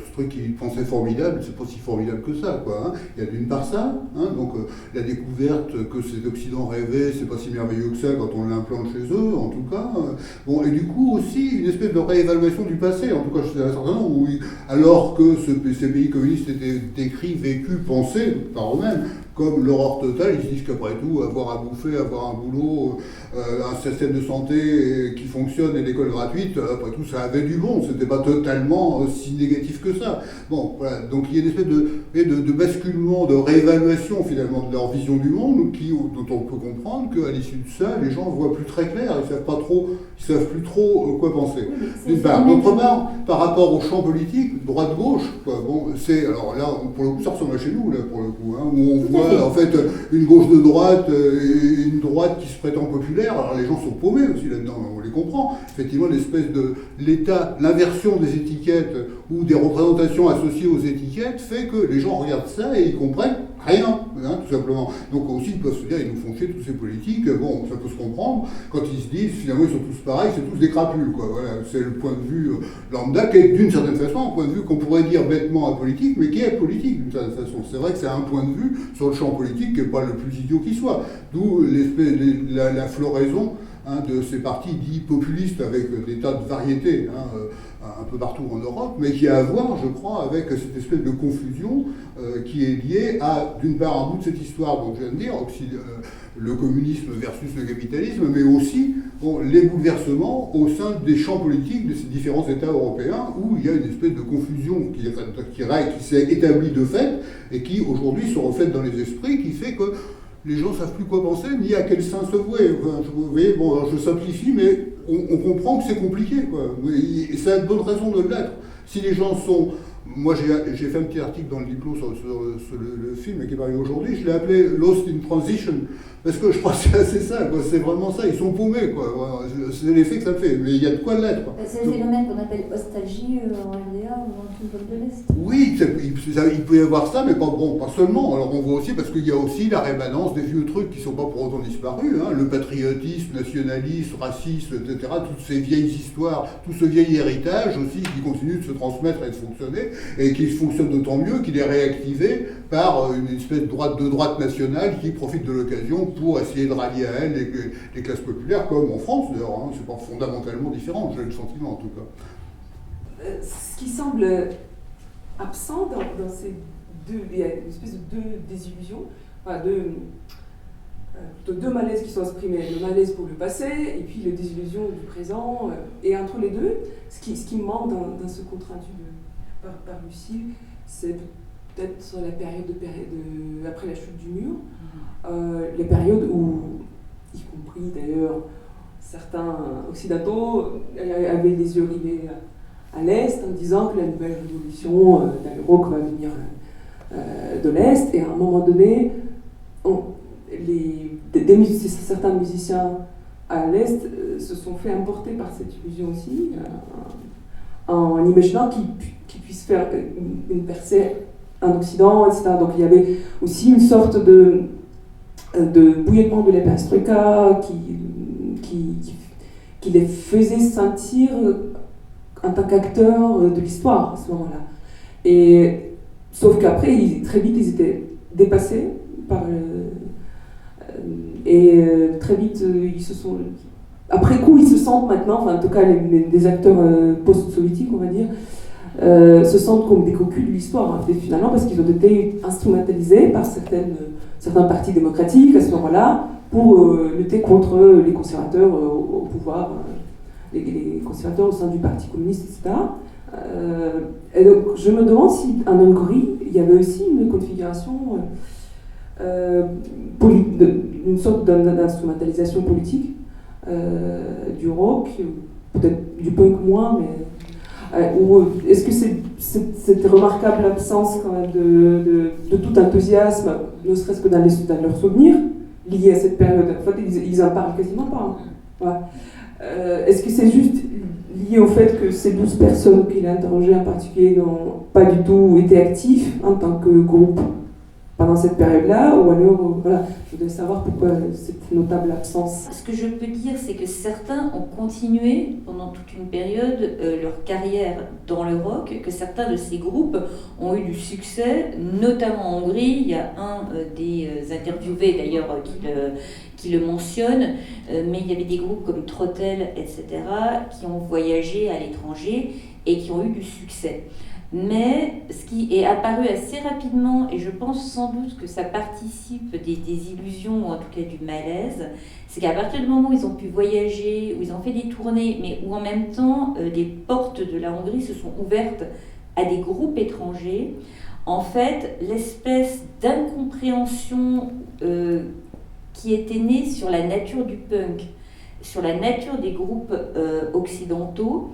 Speaker 2: ce truc qu'ils pensaient formidable, c'est pas si formidable que ça, quoi. Il y a d'une part ça, donc la découverte que cet Occident rêvé, c'est pas si merveilleux que ça quand on l'implante chez eux, en tout cas. Et du coup aussi une espèce de réévaluation du passé, en tout cas chez un certain nombre, alors que ces pays communistes étaient décrits, vécus, pensés par eux-mêmes comme l'horreur totale, ils se disent qu'après tout, avoir à bouffer, avoir un boulot, un système de santé qui fonctionne et l'école gratuite, après tout, ça avait du bon, c'était pas totalement si négatif que ça. Bon, voilà, donc il y a une espèce de basculement, de réévaluation finalement de leur vision du monde, dont on peut comprendre qu'à l'issue de ça, les gens voient plus très clair, ils savent plus trop quoi penser. D'une part. D'autre part, par rapport au champ politique, droite-gauche, alors là, pour le coup, ça ressemble à chez nous, là, pour le coup, où on voit en fait une gauche de droite et une droite qui se prétend populaire. Alors les gens sont paumés aussi là-dedans, on les comprend. Effectivement, l'espèce de l'État, l'inversion des étiquettes ou des représentations associées aux étiquettes fait que les gens regardent ça et ils comprennent rien, tout simplement. Donc aussi, ils peuvent se dire, ils nous font chier tous ces politiques, ça peut se comprendre, quand ils se disent, finalement, ils sont tous pareils, c'est tous des crapules, quoi. Voilà, c'est le point de vue lambda, qui est d'une certaine façon un point de vue qu'on pourrait dire bêtement apolitique, mais qui est politique, d'une certaine façon. C'est vrai que c'est un point de vue sur le champ politique qui n'est pas le plus idiot qui soit. D'où la floraison de ces partis dits populistes avec des tas de variétés un peu partout en Europe, mais qui a à voir, je crois, avec cette espèce de confusion qui est liée à, d'une part, un bout de cette histoire dont je viens de dire, le communisme versus le capitalisme, mais aussi les bouleversements au sein des champs politiques de ces différents États européens où il y a une espèce de confusion qui s'est établie de fait et qui aujourd'hui se reflète dans les esprits, qui fait que les gens ne savent plus quoi penser ni à quel sein se vouer. Enfin, vous voyez, bon, alors je simplifie, mais on comprend que c'est compliqué, quoi. Et ça a de bonnes raisons de l'être. Si les gens sont... Moi, j'ai fait un petit article dans le diplôme sur le film qui est paru aujourd'hui, je l'ai appelé « Lost in Transition », parce que je crois que c'est assez ça, quoi. C'est vraiment ça, ils sont paumés, quoi. C'est l'effet que ça fait, mais il y a de quoi l'être.
Speaker 4: C'est le phénomène qu'on appelle nostalgie en RDA ou dans tout le bloc de l'Est.
Speaker 2: Oui, il peut y avoir ça, mais pas seulement. Alors on voit aussi, parce qu'il y a aussi la rémanence des vieux trucs qui ne sont pas pour autant disparus, le patriotisme, nationalisme, racisme, etc., toutes ces vieilles histoires, tout ce vieil héritage aussi qui continue de se transmettre et de fonctionner, et qui fonctionne d'autant mieux qu'il est réactivé par une espèce de droite nationale qui profite de l'occasion pour essayer de rallier à elle les classes populaires, comme en France d'ailleurs. C'est pas fondamentalement différent, j'ai le sentiment en tout cas.
Speaker 3: Ce qui semble absent dans ces deux, il y a une espèce de deux désillusions, enfin plutôt deux malaises qui sont exprimés, le malaise pour le passé et puis les désillusions du présent. Et entre les deux, ce qui me manque dans ce compte rendu par Lucile, c'est peut-être sur la période après la chute du mur, les périodes où, y compris d'ailleurs certains occidentaux, avaient les yeux rivés à l'Est en disant que la nouvelle révolution dans l'Europe va venir de l'Est, et à un moment donné, certains musiciens à l'Est se sont fait importer par cette illusion aussi, en imaginant qu'ils puissent faire une percée en Occident, etc. Donc il y avait aussi une sorte de bouillonnement de la perestroïka qui les faisait sentir en tant qu'acteurs de l'histoire à ce moment-là. Et sauf qu'après, très vite, ils étaient dépassés par très vite, ils se sont... Après coup, ils se sentent maintenant, enfin en tout cas les acteurs post-soviétiques, on va dire, se sentent comme des cocus de l'histoire, finalement, parce qu'ils ont été instrumentalisés par certains partis démocratiques à ce moment-là pour lutter contre les conservateurs au pouvoir, les conservateurs au sein du Parti communiste, etc. Et donc, je me demande si en Hongrie, il y avait aussi une configuration, une sorte d'instrumentalisation politique du rock, peut-être du punk moins, mais est-ce que cette remarquable absence quand même de tout enthousiasme, ne serait-ce que dans leurs souvenirs, liés à cette période, en fait, ils en parlent quasiment pas. Ouais. Est-ce que c'est juste lié au fait que ces 12 personnes qu'il a interrogées en particulier n'ont pas du tout été actifs en tant que groupe pendant cette période-là, ou alors, voilà, je voudrais savoir pourquoi cette notable absence.
Speaker 1: Ce que je peux dire, c'est que certains ont continué pendant toute une période leur carrière dans le rock, que certains de ces groupes ont eu du succès, notamment en Hongrie. Il y a un des interviewés d'ailleurs qui le mentionne, mais il y avait des groupes comme Trottel, etc., qui ont voyagé à l'étranger et qui ont eu du succès. Mais ce qui est apparu assez rapidement, et je pense sans doute que ça participe des illusions, ou en tout cas du malaise, c'est qu'à partir du moment où ils ont pu voyager, où ils ont fait des tournées, mais où en même temps des portes de la Hongrie se sont ouvertes à des groupes étrangers, en fait, l'espèce d'incompréhension qui était née sur la nature du punk, sur la nature des groupes occidentaux,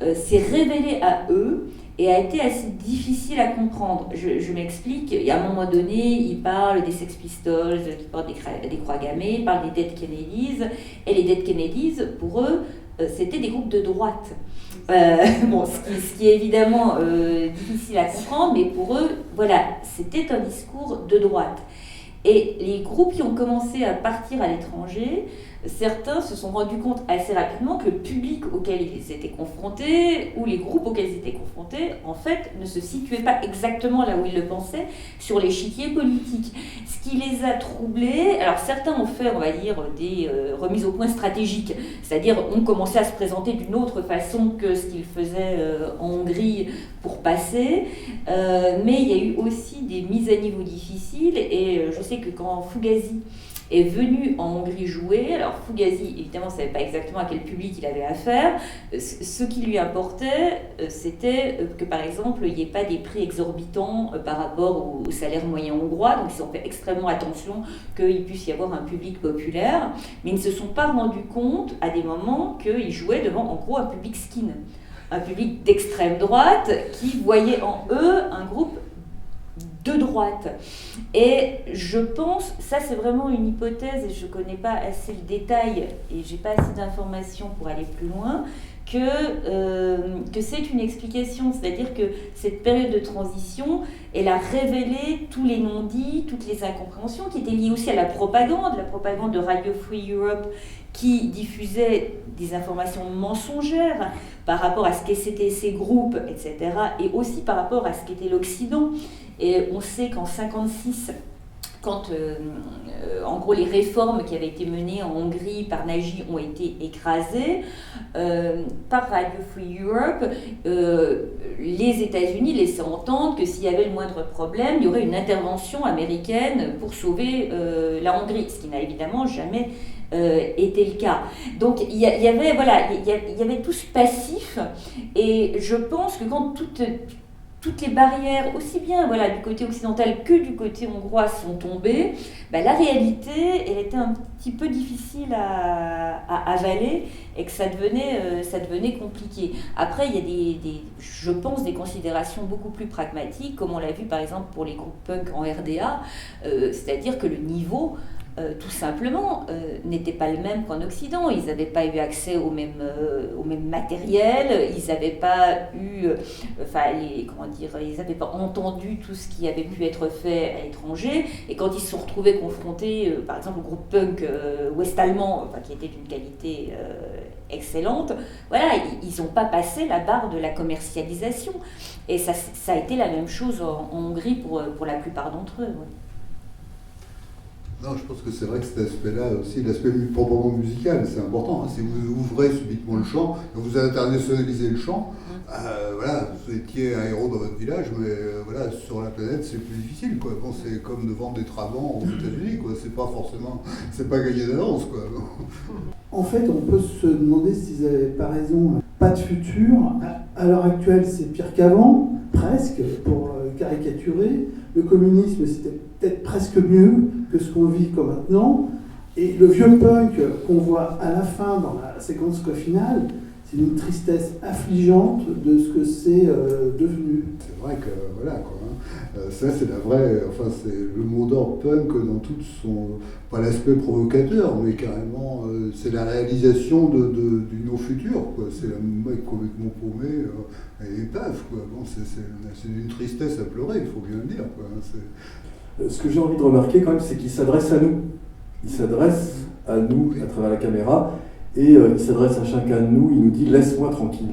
Speaker 1: s'est révélée à eux et a été assez difficile à comprendre. Je m'explique. À un moment donné, ils parlent des Sex Pistols, qui portent des croix gammées, ils parlent des Dead Kennedys, et les Dead Kennedys, pour eux, c'était des groupes de droite. Ce qui est évidemment difficile à comprendre, mais pour eux, voilà, c'était un discours de droite. Et les groupes qui ont commencé à partir à l'étranger, certains se sont rendus compte assez rapidement que le public auquel ils étaient confrontés, ou les groupes auxquels ils étaient confrontés, en fait, ne se situaient pas exactement là où ils le pensaient sur l'échiquier politique. Ce qui les a troublés, alors certains ont fait, on va dire, des remises au point stratégiques, c'est-à-dire ont commencé à se présenter d'une autre façon que ce qu'ils faisaient en Hongrie pour passer, mais il y a eu aussi des mises à niveau difficiles, et je sais que quand Fugazi est venu en Hongrie jouer. Alors Fugazi, évidemment, ne savait pas exactement à quel public il avait affaire. Ce qui lui importait, c'était que, par exemple, il n'y ait pas des prix exorbitants par rapport au salaire moyen hongrois. Donc, ils ont fait extrêmement attention qu'il puisse y avoir un public populaire. Mais ils ne se sont pas rendus compte, à des moments, qu'ils jouaient devant, en gros, un public skin. Un public d'extrême droite qui voyait en eux un groupe de droite. Et je pense, ça c'est vraiment une hypothèse et je ne connais pas assez le détail et je n'ai pas assez d'informations pour aller plus loin, que c'est une explication, c'est-à-dire que cette période de transition, elle a révélé tous les non-dits, toutes les incompréhensions qui étaient liées aussi à la propagande de Radio Free Europe qui diffusait des informations mensongères par rapport à ce qu'étaient ces groupes, etc., et aussi par rapport à ce qu'était l'Occident. Et on sait qu'en 1956, quand en gros les réformes qui avaient été menées en Hongrie par Nagy ont été écrasées par Radio Free Europe, les États-Unis laissaient entendre que s'il y avait le moindre problème, il y aurait une intervention américaine pour sauver la Hongrie, ce qui n'a évidemment jamais était le cas. Donc il y avait tout ce passif, et je pense que quand toutes les barrières, aussi bien du côté occidental que du côté hongrois, sont tombées, la réalité, elle était un petit peu difficile à avaler et que ça devenait compliqué. Après, il y a je pense, des considérations beaucoup plus pragmatiques, comme on l'a vu par exemple pour les groupes punk en RDA, c'est-à-dire que le niveau tout simplement, n'était pas le même qu'en Occident. Ils n'avaient pas eu accès au même matériel, ils n'avaient pas eu, ils n'avaient pas entendu tout ce qui avait pu être fait à l'étranger. Et quand ils se sont retrouvés confrontés, par exemple, au groupe punk ouest-allemand, qui était d'une qualité excellente, ils n'ont pas passé la barre de la commercialisation. Et ça a été la même chose en Hongrie pour la plupart d'entre eux. Ouais.
Speaker 2: Non, je pense que c'est vrai que cet aspect-là aussi, l'aspect proprement musical, c'est important. Si vous ouvrez subitement le chant, vous internationalisez le chant, vous étiez un héros dans votre village, mais sur la planète, c'est plus difficile, quoi. Bon, c'est comme de vendre des trabants aux États-Unis, quoi. C'est pas gagné d'avance, quoi.
Speaker 5: En fait, on peut se demander s'ils n'avaient pas raison. Pas de futur. À l'heure actuelle, c'est pire qu'avant, presque, pour caricaturer. Le communisme, c'était peut-être presque mieux que ce qu'on vit comme maintenant. Et le vieux punk qu'on voit à la fin, dans la séquence finale, c'est une tristesse affligeante de ce que c'est devenu.
Speaker 2: C'est vrai que, ça c'est la vraie, c'est le mot d'ordre punk dans tout son, pas l'aspect provocateur, mais carrément, c'est la réalisation du non-futur, quoi. C'est le mec complètement paumé et épave, quoi. Bon, c'est une tristesse à pleurer, il faut bien le dire, quoi.
Speaker 6: Ce que j'ai envie de remarquer quand même, c'est qu'il s'adresse à nous. Il s'adresse à nous à travers la caméra, et il s'adresse à chacun de nous, il nous dit « laisse-moi tranquille,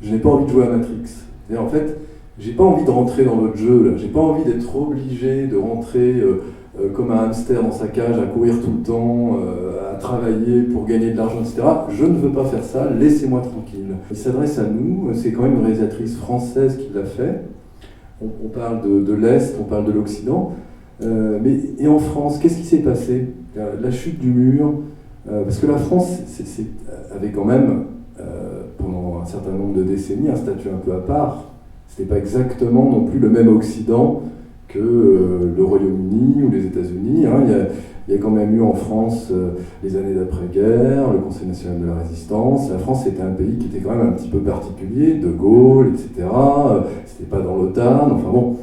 Speaker 6: je n'ai pas envie de jouer à Matrix ». Et en fait, j'ai pas envie de rentrer dans votre jeu, là. J'ai pas envie d'être obligé de rentrer comme un hamster dans sa cage, à courir tout le temps, à travailler pour gagner de l'argent, etc. Je ne veux pas faire ça, laissez-moi tranquille. Il s'adresse à nous, c'est quand même une réalisatrice française qui l'a fait. On parle de l'Est, on parle de l'Occident, et en France, qu'est-ce qui s'est passé ? La chute du mur, parce que la France avait quand même, pendant un certain nombre de décennies, un statut un peu à part. C'était pas exactement non plus le même Occident que le Royaume-Uni ou les États-Unis. Il y a quand même eu en France les années d'après-guerre, le Conseil national de la résistance. La France était un pays qui était quand même un petit peu particulier, De Gaulle, etc. C'était pas dans l'OTAN, enfin bon.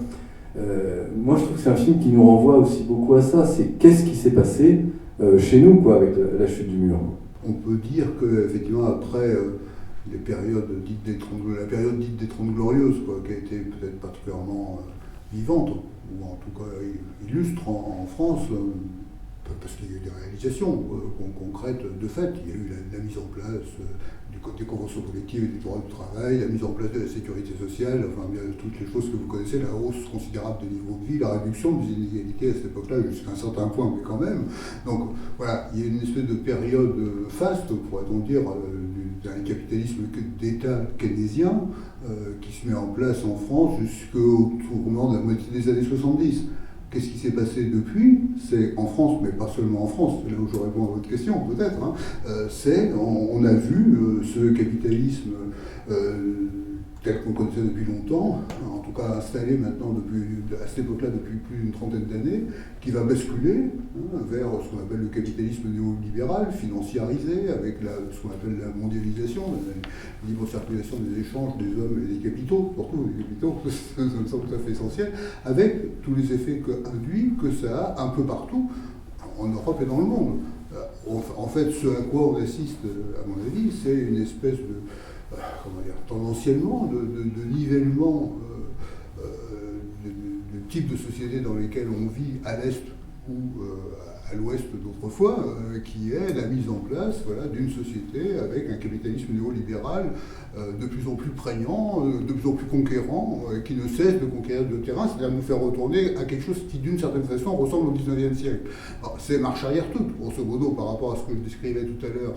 Speaker 6: Moi je trouve que c'est un film qui nous renvoie aussi beaucoup à ça. C'est qu'est-ce qui s'est passé chez nous, quoi, avec la chute du mur.
Speaker 2: On peut dire qu'effectivement après la période dite des 30 Glorieuses, quoi, qui a été peut-être particulièrement vivante, ou en tout cas illustre en France, parce qu'il y a eu des réalisations concrètes de fait. Il y a eu la mise en place des conventions collectives et du droit du travail, la mise en place de la sécurité sociale, enfin bien toutes les choses que vous connaissez, la hausse considérable des niveaux de vie, la réduction des inégalités à cette époque-là jusqu'à un certain point, mais quand même. Donc voilà, il y a une espèce de période faste, pourrait-on dire, d'un capitalisme d'État keynésien qui se met en place en France jusqu'au tournant de la moitié des années 70. Qu'est-ce qui s'est passé depuis? C'est en France, mais pas seulement en France, c'est là où je réponds à votre question peut-être, hein, on a vu ce capitalisme tel qu'on connaissait depuis longtemps, en tout cas installé maintenant à cette époque-là depuis plus d'une trentaine d'années, qui va basculer vers ce qu'on appelle le capitalisme néolibéral, financiarisé, avec ce qu'on appelle la mondialisation, la libre circulation des échanges des hommes et des capitaux, surtout des capitaux, ça me semble tout à fait essentiel, avec tous les effets induits que ça a un peu partout, en Europe et dans le monde. En fait, ce à quoi on assiste, à mon avis, c'est une espèce de tendanciellement de nivellement de type de société dans lesquelles on vit à l'Est ou à l'Ouest d'autrefois, qui est la mise en place d'une société avec un capitalisme néolibéral de plus en plus prégnant, de plus en plus conquérant, qui ne cesse de conquérir le terrain, c'est-à-dire de nous faire retourner à quelque chose qui, d'une certaine façon, ressemble au XIXe siècle. Alors, c'est marche arrière toute, grosso modo, par rapport à ce que je décrivais tout à l'heure,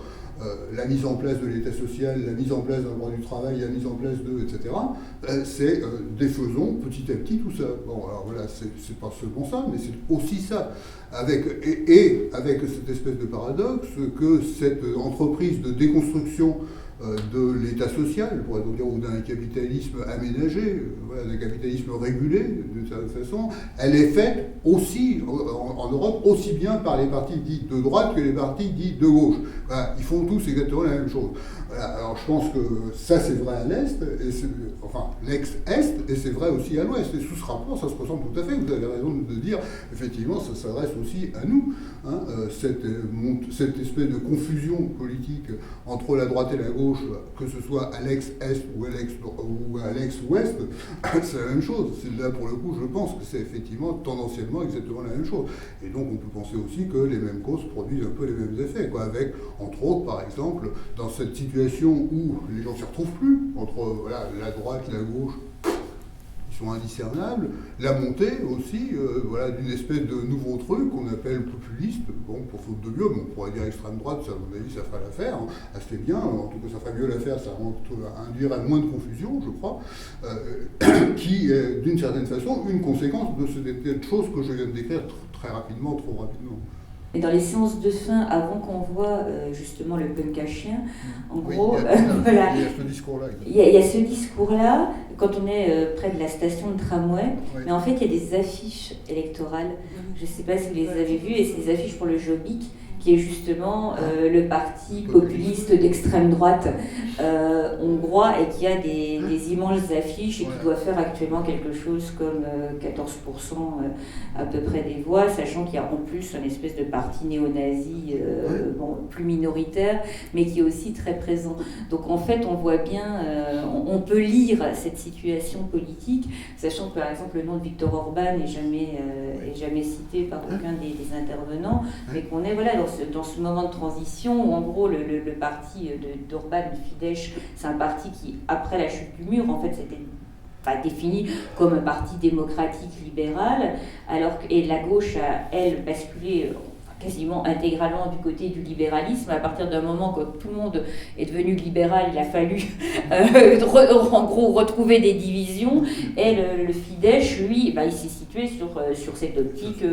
Speaker 2: la mise en place de l'État social, la mise en place d'un droit du travail, la mise en place etc. C'est défaisons petit à petit tout ça. Bon, alors voilà, c'est pas seulement ça, mais c'est aussi ça. Avec cette espèce de paradoxe que cette entreprise de déconstruction de l'État social, pourrait-on dire, ou d'un capitalisme aménagé, d'un capitalisme régulé, d'une certaine façon, elle est faite aussi, en Europe, aussi bien par les partis dits de droite que les partis dits de gauche. Voilà, ils font tous exactement la même chose. Voilà, alors je pense que ça c'est vrai à l'Est, enfin l'ex-Est, et c'est vrai aussi à l'Ouest. Et sous ce rapport, ça se ressemble tout à fait. Vous avez raison de dire, effectivement, ça s'adresse aussi à nous. Hein, cette espèce de confusion politique entre la droite et la gauche, que ce soit à l'ex-Est ou à l'ex-Ouest, c'est la même chose. Là, pour le coup, je pense que c'est effectivement tendanciellement exactement la même chose. Et donc, on peut penser aussi que les mêmes causes produisent un peu les mêmes effets, avec, entre autres, par exemple, dans cette situation où les gens ne s'y retrouvent plus, entre la droite, la gauche, qui sont indiscernables, la montée aussi d'une espèce de nouveau truc qu'on appelle populiste, bon, pour faute de mieux, on pourrait dire extrême droite, ça, à mon avis, ça ferait l'affaire, hein, assez bien, en tout cas ça ferait mieux l'affaire, ça induirait moins de confusion, je crois, qui est d'une certaine façon une conséquence de cette chose que je viens de décrire très rapidement, trop rapidement.
Speaker 1: Et dans les séances de fin, avant qu'on voit justement le punk à chien, en gros,
Speaker 2: il y a ce discours-là.
Speaker 1: Il y a ce discours-là, quand on est près de la station de tramway, oui. Mais en fait, il y a des affiches électorales. Je ne sais pas si vous les avez vues, et c'est des affiches pour le Jobbik, qui est justement le parti populiste d'extrême droite hongrois, et qui a des immenses affiches et qui doit faire actuellement quelque chose comme 14% à peu près des voix, sachant qu'il y a en plus une espèce de parti néo-nazi plus minoritaire, mais qui est aussi très présent. Donc en fait, on voit bien, on peut lire cette situation politique, sachant que par exemple le nom de Viktor Orban n'est jamais cité par aucun des intervenants, mais qu'on est dans ce moment de transition où en gros le parti d'Orban, le Fidesz, c'est un parti qui, après la chute du mur, en fait c'était pas défini comme un parti démocratique libéral, et la gauche a, elle, basculé quasiment intégralement du côté du libéralisme. À partir d'un moment que tout le monde est devenu libéral, il a fallu en gros retrouver des divisions, et le Fidesz, lui, il s'est situé sur cette optique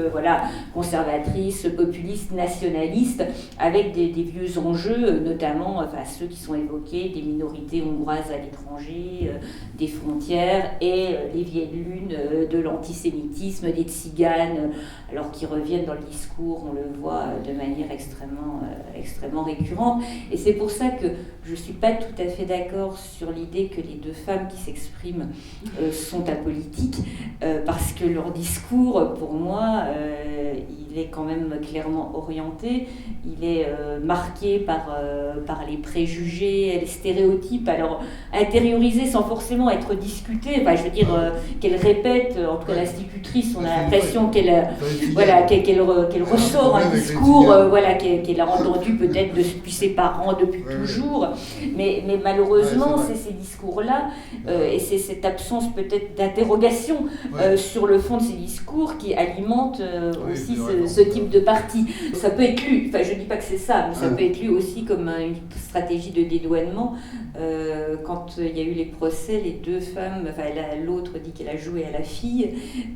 Speaker 1: conservatrice, populiste, nationaliste, avec des vieux enjeux, notamment ceux qui sont évoqués, des minorités hongroises à l'étranger, des frontières, et les vieilles lunes de l'antisémitisme, des tziganes, alors qui reviennent dans le discours, on le voit de manière extrêmement récurrente. Et c'est pour ça que je ne suis pas tout à fait d'accord sur l'idée que les deux femmes qui s'expriment sont apolitiques, parce que leur discours, pour moi, il est quand même clairement orienté, il est marqué par les préjugés, les stéréotypes, alors intériorisés sans forcément être discutés. Enfin, je veux dire, qu'elle répète, en tout cas l'institutrice, on a l'impression qu'elle ressort un discours qu'elle a entendu peut-être depuis ses parents depuis toujours. Mais malheureusement, c'est ces discours-là et c'est cette absence peut-être d'interrogation sur le fond de ces discours qui alimente aussi ce type de parti. Ça peut être lu, enfin je ne dis pas que c'est ça, mais ça peut être lu aussi comme une stratégie de dédouanement. Quand il y a eu les procès, les deux femmes, enfin l'autre dit qu'elle a joué à la fille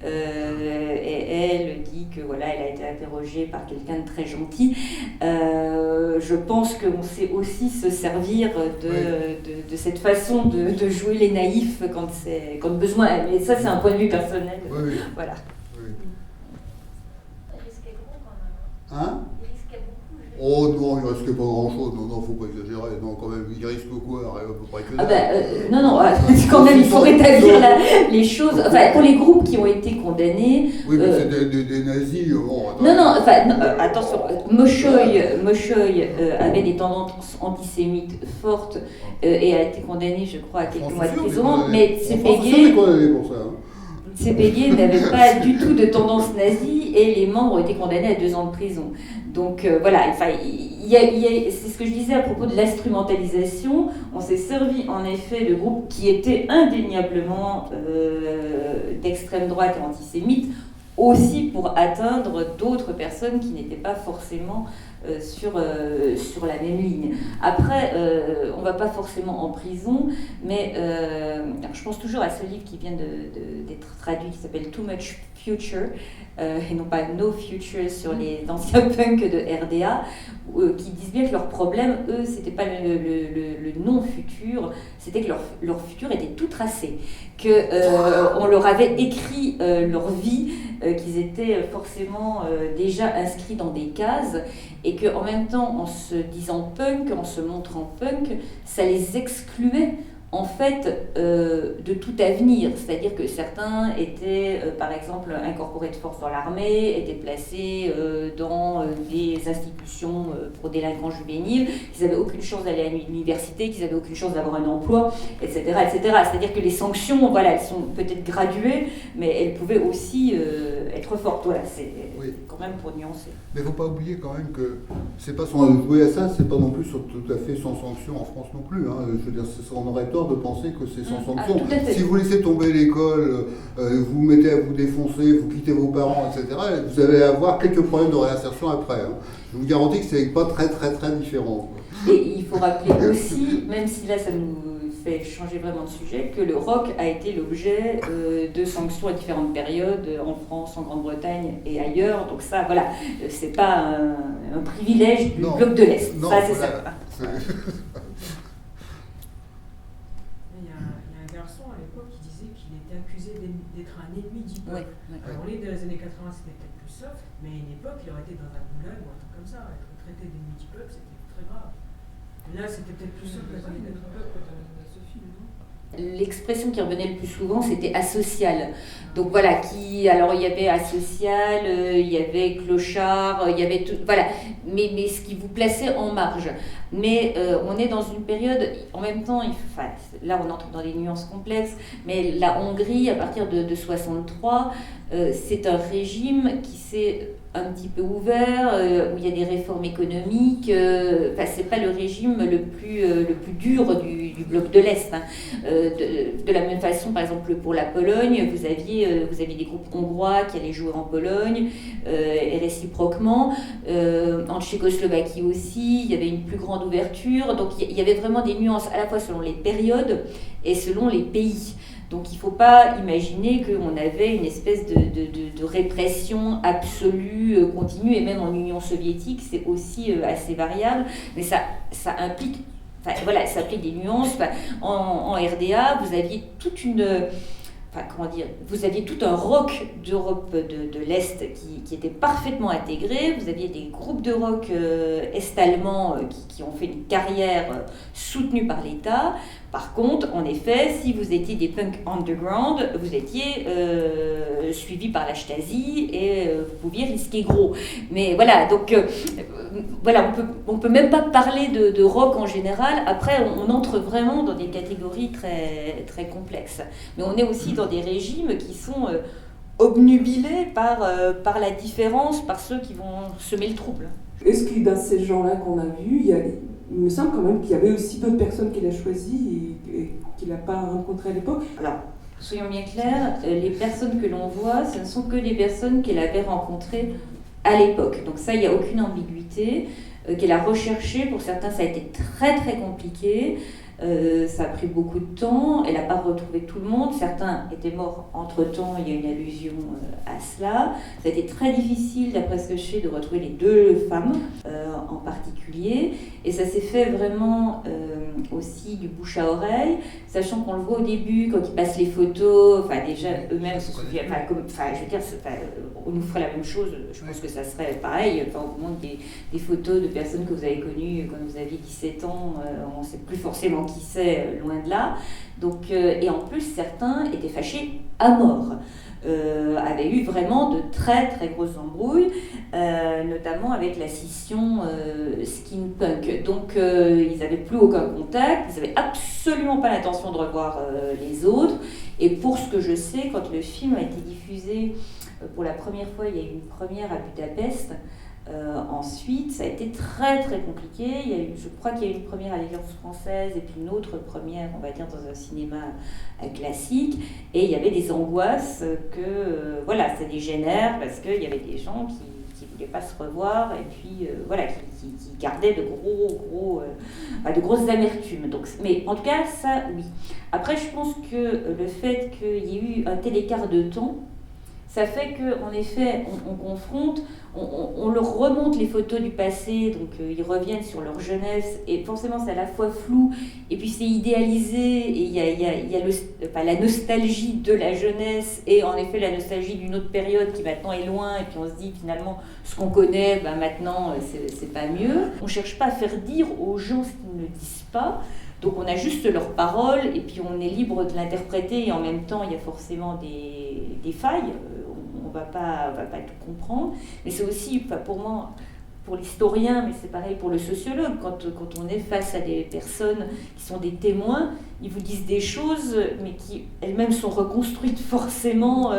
Speaker 1: et elle dit que voilà, elle a été interrogée par quelqu'un de très gentil. Je pense qu'on sait aussi se servir de cette façon de jouer les naïfs quand besoin. Mais ça, c'est un point de vue personnel.
Speaker 2: Oui.
Speaker 1: Voilà.
Speaker 2: Oui.
Speaker 4: Il risquait gros quand même.
Speaker 2: Hein?
Speaker 4: Il risquait beaucoup.
Speaker 2: Oh non, il risquait pas grand-chose. Non, faut pas exagérer. Non, quand même, il risque quoi? À peu près que dalle.
Speaker 1: Non, quand même, il faut rétablir les choses. Enfin, pour les groupes qui ont été condamnés.
Speaker 2: Oui, mais c'est des nazis. Bon,
Speaker 1: attention. Moshoy avait des tendances antisémites fortes et a été condamné, je crois, à quelques mois de prison. Mais Cepegui n'avait pas du tout de tendance nazie et les membres ont été condamnés à 2 ans de prison. Donc voilà, enfin, c'est ce que je disais à propos de l'instrumentalisation. On s'est servi en effet de groupes qui étaient indéniablement d'extrême droite et antisémites, aussi pour atteindre d'autres personnes qui n'étaient pas forcément sur la même ligne. Après, on ne va pas forcément en prison, mais je pense toujours à ce livre qui vient d'être traduit, qui s'appelle Too Much Future, et non pas No Future sur les anciens punks de RDA, qui disent bien que leur problème, eux, c'était pas le non-futur, c'était que leur futur était tout tracé, qu'on leur avait écrit leur vie, qu'ils étaient forcément déjà inscrits dans des cases, et qu'en même temps, en se disant punk, en se montrant punk, ça les excluait en fait de tout avenir, c'est-à-dire que certains étaient par exemple incorporés de force dans l'armée, étaient placés dans des institutions pour délinquants juvéniles, qu'ils n'avaient aucune chance d'aller à l'université, qu'ils n'avaient aucune chance d'avoir un emploi, etc. C'est-à-dire que les sanctions, voilà, elles sont peut-être graduées, mais elles pouvaient aussi être fortes. Voilà, c'est quand même pour nuancer.
Speaker 2: Mais il ne faut pas oublier quand même que c'est pas sans jouer à ça, c'est pas non plus tout à fait sans sanction en France non plus. Hein. Je veux dire, on aurait tort de penser que c'est sans sanction. Si vous laissez tomber l'école, vous mettez à vous défoncer, vous quittez vos parents, etc., vous allez avoir quelques problèmes de réinsertion après. Hein. Je vous garantis que c'est pas très différent.
Speaker 1: Et il faut rappeler aussi, même si là ça nous fait changer vraiment de sujet, que le rock a été l'objet de sanctions à différentes périodes, en France, en Grande-Bretagne et ailleurs. Donc ça, voilà, c'est pas un privilège du bloc de l'Est.
Speaker 2: Non,
Speaker 1: ça, c'est
Speaker 2: voilà.
Speaker 1: ça.
Speaker 7: Il y a un garçon à l'époque qui disait qu'il était accusé d'être un ennemi du peuple. Alors, les années 80, c'était peut-être plus soft, mais à une époque, il aurait été dans un goulag ou un truc comme ça. Être traité d'ennemi du peuple, c'était très grave. Mais là, c'était peut-être plus soft que d'être peuple de ce film, non?
Speaker 1: L'expression qui revenait le plus souvent, c'était asocial. Donc voilà, alors il y avait asocial, il y avait clochard, il y avait tout, voilà. Mais ce qui vous plaçait en marge. Mais on est dans une période, en même temps, là on entre dans des nuances complexes, mais la Hongrie, à partir de 63, c'est un régime qui s'est un petit peu ouvert, où il y a des réformes économiques. C'est pas le régime le plus dur du bloc de l'Est. Hein. De la même façon, par exemple, pour la Pologne, vous aviez des groupes hongrois qui allaient jouer en Pologne, et réciproquement. En Tchécoslovaquie aussi, il y avait une plus grande ouverture. Donc il y avait vraiment des nuances à la fois selon les périodes et selon les pays. Donc il ne faut pas imaginer qu'on avait une espèce de répression absolue, continue, et même en Union soviétique, c'est aussi assez variable, mais ça implique, ça implique des nuances. En RDA, vous aviez toute une enfin comment dire, vous aviez tout un rock d'Europe de l'Est qui était parfaitement intégré, vous aviez des groupes de rock est-allemands qui ont fait une carrière soutenue par l'État. Par contre, en effet, si vous étiez des punks underground, vous étiez suivis par la Stasi et vous pouviez risquer gros. Mais voilà, donc voilà, on peut même pas parler de rock en général. Après, on entre vraiment dans des catégories très, très complexes. Mais on est aussi dans des régimes qui sont obnubilés par la différence, par ceux qui vont semer le trouble.
Speaker 3: Est-ce que dans ces gens-là qu'on a vus, il me semble quand même qu'il y avait aussi d'autres personnes qu'il a choisies et qu'il n'a pas rencontrées à l'époque?
Speaker 1: Alors, soyons bien clairs, les personnes que l'on voit, ce ne sont que des personnes qu'elle avait rencontrées à l'époque. Donc ça, il n'y a aucune ambiguïté. Qu'elle a recherché, pour certains, ça a été très très compliqué. Ça a pris beaucoup de temps, elle n'a pas retrouvé tout le monde, certains étaient morts entre-temps, il y a une allusion à cela. Ça a été très difficile, d'après ce que je sais, de retrouver les deux femmes en particulier, et ça s'est fait vraiment aussi du bouche à oreille, sachant qu'on le voit au début, quand ils passent les photos, enfin déjà eux-mêmes se souviennent, je veux dire, on nous ferait la même chose, je pense que ça serait pareil, enfin, on vous montre des photos de personnes que vous avez connues quand vous aviez 17 ans, on ne sait plus forcément qui c'est, loin de là. Donc, et en plus, certains étaient fâchés à mort, avaient eu vraiment de très très grosses embrouilles, notamment avec la scission skin punk. Donc ils n'avaient plus aucun contact, ils n'avaient absolument pas l'intention de revoir les autres. Et pour ce que je sais, quand le film a été diffusé pour la première fois, il y a eu une première à Budapest. Ensuite, ça a été très très compliqué. Je crois qu'il y a eu une première à l'Alliance française et puis une autre première, on va dire, dans un cinéma classique. Et il y avait des angoisses que, voilà, ça dégénère parce qu'il y avait des gens qui ne voulaient pas se revoir et puis, voilà, qui gardaient de grosses amertumes. Donc, mais en tout cas, ça, oui. Après, je pense que le fait qu'il y ait eu un tel écart de temps, ça fait qu'en effet, on confronte, on leur remonte les photos du passé, donc ils reviennent sur leur jeunesse, et forcément c'est à la fois flou, et puis c'est idéalisé, et il y a la nostalgie de la jeunesse, et en effet la nostalgie d'une autre période qui maintenant est loin, et puis on se dit finalement, ce qu'on connaît, maintenant c'est pas mieux. On ne cherche pas à faire dire aux gens ce qu'ils ne disent pas, donc on a juste leurs paroles, et puis on est libre de l'interpréter, et en même temps il y a forcément des failles. On va pas tout comprendre, mais c'est aussi, pour moi, pour l'historien, mais c'est pareil pour le sociologue, quand on est face à des personnes qui sont des témoins, ils vous disent des choses, mais qui elles-mêmes sont reconstruites forcément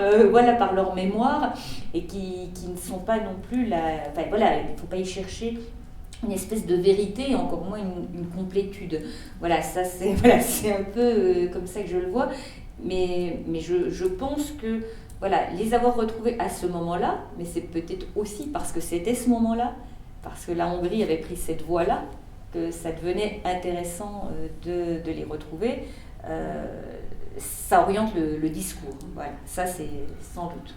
Speaker 1: par leur mémoire, et qui ne sont pas non plus il ne faut pas y chercher une espèce de vérité, et encore moins une complétude. Voilà, ça c'est un peu comme ça que je le vois, mais je pense que voilà, les avoir retrouvés à ce moment-là, mais c'est peut-être aussi parce que c'était ce moment-là, parce que la Hongrie avait pris cette voie-là, que ça devenait intéressant de les retrouver. Ça oriente le discours. Voilà, ça c'est sans doute.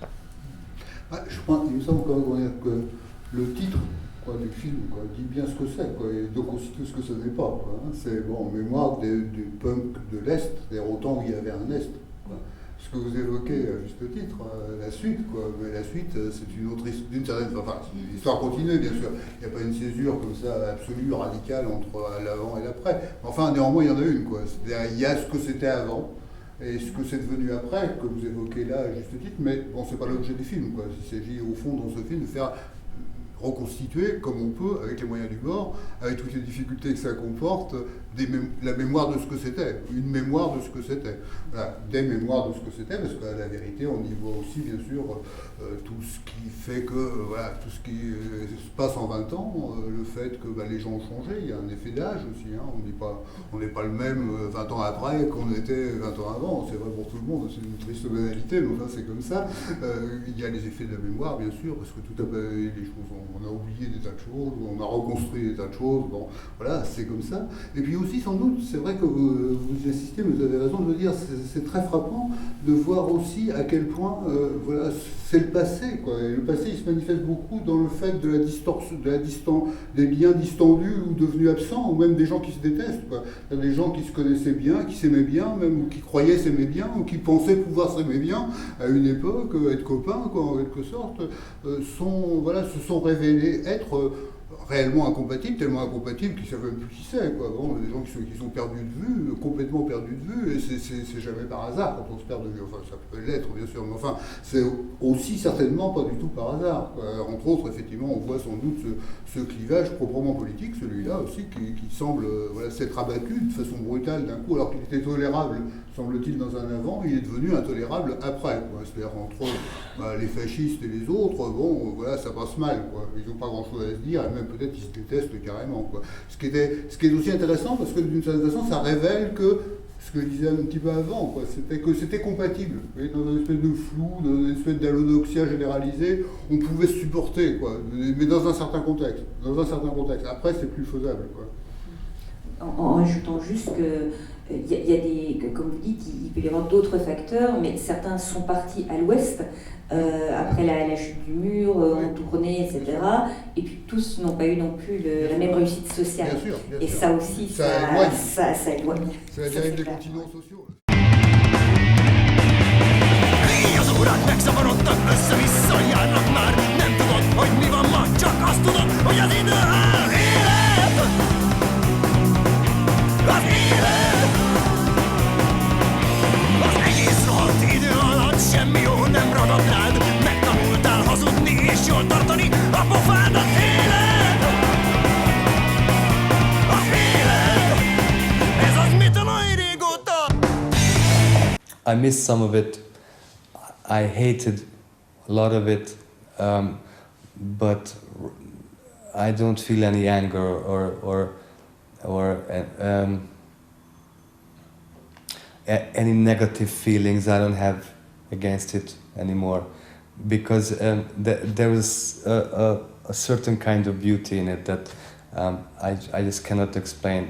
Speaker 2: Je pense, il me semble quand même que le titre du film dit bien ce que c'est, et donc aussi tout ce que ce n'est pas. C'est en mémoire du punk de l'Est, c'est-à-dire autant où il y avait un Est. Ce que vous évoquez à juste titre, la suite, mais la suite, c'est une autre histoire, d'une certaine façon, c'est une histoire continue, bien sûr. Il n'y a pas une césure comme ça absolue, radicale entre l'avant et l'après. Enfin, néanmoins, il y en a une, C'est-à-dire, il y a ce que c'était avant et ce que c'est devenu après, que vous évoquez là à juste titre, mais bon, c'est pas l'objet du film, Il s'agit au fond dans ce film de faire reconstituer comme on peut, avec les moyens du bord, avec toutes les difficultés que ça comporte, la mémoire de ce que c'était, une mémoire de ce que c'était. Voilà, des mémoires de ce que c'était, parce que la vérité, on y voit aussi, bien sûr, tout ce qui fait que, tout ce qui se passe en 20 ans, le fait que les gens ont changé, il y a un effet d'âge aussi, on n'est pas le même 20 ans après qu'on était 20 ans avant, c'est vrai pour tout le monde, c'est une triste banalité, mais enfin c'est comme ça. Il y a les effets de la mémoire, bien sûr, parce que tout les choses, on a oublié des tas de choses, on a reconstruit des tas de choses, bon, voilà, c'est comme ça. Et puis aussi sans doute, c'est vrai que vous insistez, mais vous avez raison de le dire, c'est très frappant de voir aussi à quel point voilà, c'est le passé, quoi. Et le passé, il se manifeste beaucoup dans le fait de la distorsion, des liens distendus ou devenus absents, ou même des gens qui se détestent, quoi. Il y a des gens qui se connaissaient bien, qui s'aimaient bien, même ou qui croyaient s'aimer bien, ou qui pensaient pouvoir s'aimer bien à une époque, être copains, quoi, en quelque sorte, se sont révélés être réellement incompatibles, tellement incompatibles qu'ils ne savent même plus qui c'est, quoi. Bon, des gens qui sont perdus de vue, complètement perdus de vue, et c'est jamais par hasard quand on se perd de vue. Enfin, ça peut l'être, bien sûr, mais enfin, c'est aussi certainement pas du tout par hasard, quoi. Entre autres, effectivement, on voit sans doute ce clivage proprement politique, celui-là aussi, qui semble s'être abattu de façon brutale d'un coup, alors qu'il était tolérable, semble-t-il, dans un avant, il est devenu intolérable après, quoi. C'est-à-dire entre les fascistes et les autres, bon, voilà, ça passe mal, quoi. Ils n'ont pas grand-chose à se dire, et même peut-être qu'ils se détestent carrément, quoi. Ce qui est aussi intéressant, parce que d'une certaine façon, ça révèle que, ce que je disais un petit peu avant, quoi, c'était compatible. Vous voyez, dans une espèce de flou, dans une espèce d'allodoxia généralisée, on pouvait se supporter, quoi, mais dans un certain contexte. Après, c'est plus faisable, quoi.
Speaker 1: En ajoutant juste que il y a des, comme vous dites, il peut y avoir d'autres facteurs, mais certains sont partis à l'ouest après la chute du mur, ont tourné, etc. Et puis tous n'ont pas eu non plus la même réussite sociale.
Speaker 2: Bien sûr,
Speaker 1: et ça aussi, ça éloigne.
Speaker 2: C'est la dérive des continents sociaux.
Speaker 8: Az urak megszavarodtak, össze-vissza járnak már. Nem tudod, hogy mi van ma, csak azt tudod, hogy az idő áll. Élet! Az élet! Az egész rohadt idő alatt semmi jó nem ragadt rád. Megtanultál hazudni és jól tartani a pofádat. Élet! Az élet! Ez az, mit a mai régóta.
Speaker 9: I miss some of it. I hated a lot of it, but I don't feel any anger or any negative feelings. I don't have against it anymore, because there is a certain kind of beauty in it that I just cannot explain.